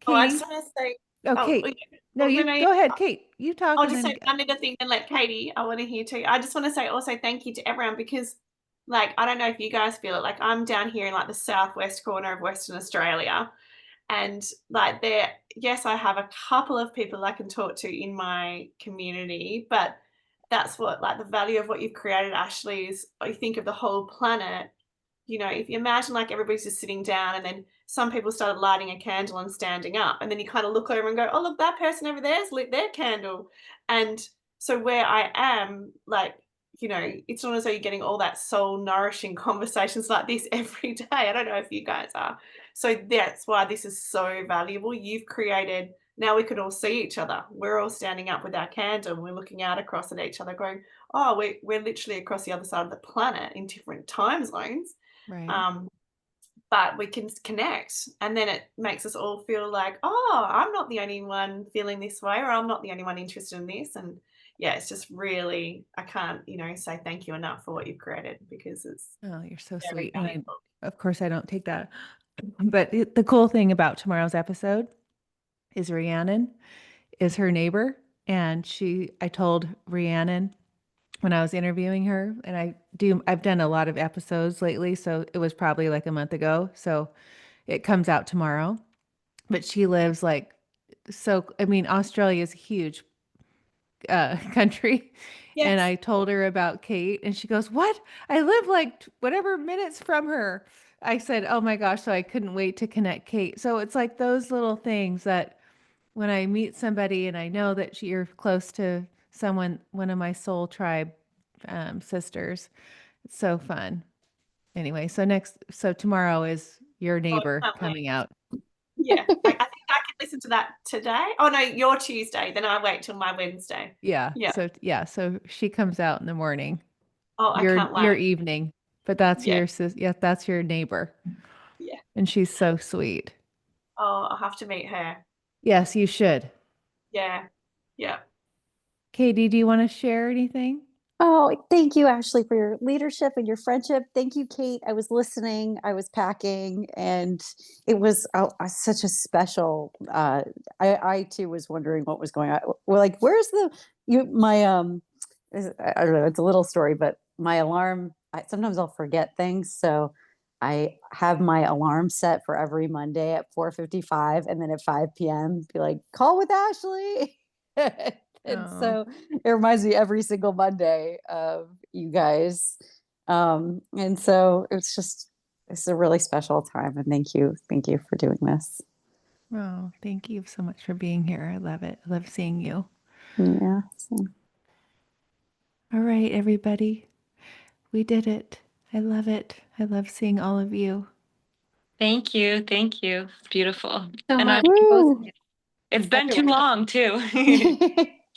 Speaker 10: Oh, I
Speaker 1: Katie?
Speaker 10: just want to say,
Speaker 1: Oh,
Speaker 10: oh,
Speaker 1: Kate. No,
Speaker 10: no,
Speaker 1: you
Speaker 10: no, yeah.
Speaker 1: go ahead, Kate. You talk
Speaker 10: I'll
Speaker 1: and
Speaker 10: just
Speaker 1: then
Speaker 10: say one other thing and let Katie, I want to hear too. I just want to say also thank you to everyone, because like, I don't know if you guys feel it, like I'm down here in like the southwest corner of Western Australia, and like yes, I have a couple of people I can talk to in my community, but that's what, like, the value of what you've created, Ashley, is you think of the whole planet. If you imagine like everybody's just sitting down, and then some people started lighting a candle and standing up, and then you kind of look over and go, oh, look, that person over there's lit their candle. And so where I am, like, it's not as though you're getting all that soul nourishing conversations like this every day. I don't know if you guys are. So that's why this is so valuable. You've created, now we can all see each other. We're all standing up with our candle and we're looking out across at each other going, oh, we're literally across the other side of the planet in different time zones.
Speaker 1: right.
Speaker 10: But we can connect, and then it makes us all feel like, oh, I'm not the only one feeling this way, or I'm not the only one interested in this. And yeah, it's just really, I can't, say thank you enough for what you've created, because it's
Speaker 1: Oh, you're so
Speaker 10: very
Speaker 1: sweet. And
Speaker 10: valuable.
Speaker 1: of course, I don't take that. But the cool thing about tomorrow's episode is Rhiannon is her neighbor. And I told Rhiannon when I was interviewing her, and I've done a lot of episodes lately. So it was probably like a month ago. So it comes out tomorrow. But she lives I mean, Australia is a huge country. And
Speaker 10: Yes.
Speaker 1: I told her about Kate, and she goes, what? I live like whatever minutes from her. I said, oh my gosh. So I couldn't wait to connect Kate. So it's like those little things that when I meet somebody and I know that you're close to someone, one of my soul tribe sisters, it's so fun. Anyway, so tomorrow is your
Speaker 10: Oh, I
Speaker 1: neighbor
Speaker 10: can't wait.
Speaker 1: coming out.
Speaker 10: Yeah. I think I can listen to that today. Oh no, your Tuesday. Then I wait till my Wednesday.
Speaker 1: Yeah.
Speaker 10: Yeah.
Speaker 1: So she comes out in the morning,
Speaker 10: Oh, I can't
Speaker 1: your
Speaker 10: wait.
Speaker 1: evening, but that's
Speaker 10: Yeah.
Speaker 1: yeah, that's your neighbor.
Speaker 10: Yeah.
Speaker 1: And she's so sweet.
Speaker 10: Oh, I'll have to meet her.
Speaker 1: Yes, you should.
Speaker 10: Yeah. Yeah.
Speaker 1: Katie, do you want to share anything?
Speaker 11: Oh, thank you, Ashley, for your leadership and your friendship. Thank you, Kate. I was listening, I was packing, and it was such a special. I too was wondering what was going on. Well, like, where's my I don't know. It's a little story, but my alarm. Sometimes I'll forget things, so I have my alarm set for every Monday at 4:55, and then at 5 p.m. be like, call with Ashley. And
Speaker 1: Oh,
Speaker 11: so it reminds me every single Monday of you guys. And so it's a really special time. And thank you for doing this.
Speaker 1: oh, thank you so much for being here. I love it. I love seeing you.
Speaker 11: Yeah. So.
Speaker 1: All right, everybody. We did it. I love it. I love seeing all of you.
Speaker 8: Thank you. Thank you. It's beautiful.
Speaker 5: So
Speaker 8: And
Speaker 5: much. You both.
Speaker 11: Woo!
Speaker 8: it's been too
Speaker 5: Everyone.
Speaker 8: long too.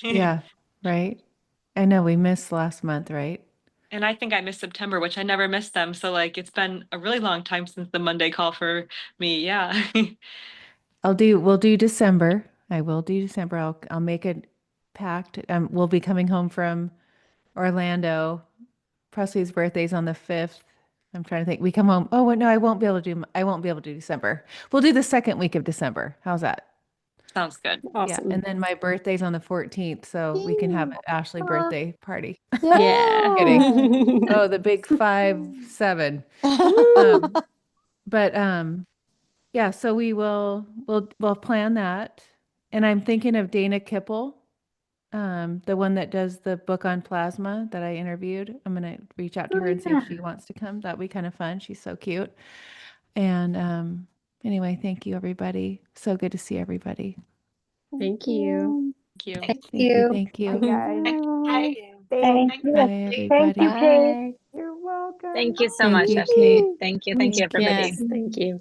Speaker 1: Yeah, right. I know we missed last month, right?
Speaker 8: And I think I missed September, which I never missed them. So like it's been a really long time since the Monday call for me. Yeah.
Speaker 1: We'll do December. I will do December. I'll make a pact. We'll be coming home from Orlando. Presley's birthday's on the 5th. I'm trying to think. We come home. Oh, wait, no, I won't be able to do December. We'll do the second week of December. How's that?
Speaker 8: Sounds good.
Speaker 1: Yeah.
Speaker 9: Awesome.
Speaker 1: And then my birthday's on the 14th, so we can have an Ashley birthday party.
Speaker 9: Yeah.
Speaker 1: Kidding. Oh, the big 5-7. But yeah, so we'll plan that. And I'm thinking of Dana Kipple, the one that does the book on plasma that I interviewed. I'm gonna reach out to her and see if she wants to come. That'd be kind of fun. She's so cute. And anyway, thank you everybody. So good to see everybody.
Speaker 9: Thank you.
Speaker 8: Thank you.
Speaker 5: Thank
Speaker 1: Thank you.
Speaker 5: you.
Speaker 1: Thank
Speaker 2: Hi,
Speaker 1: you.
Speaker 2: guys.
Speaker 10: Thank
Speaker 2: Thank
Speaker 10: you.
Speaker 1: Bye
Speaker 11: Thank you,
Speaker 1: everybody.
Speaker 11: Kate.
Speaker 9: Bye.
Speaker 2: You're welcome.
Speaker 3: Thank you so
Speaker 1: Thank
Speaker 3: much,
Speaker 1: you,
Speaker 3: Ashley.
Speaker 1: Kate.
Speaker 3: Thank you,
Speaker 1: Thank
Speaker 3: everybody.
Speaker 9: Yes, thank you.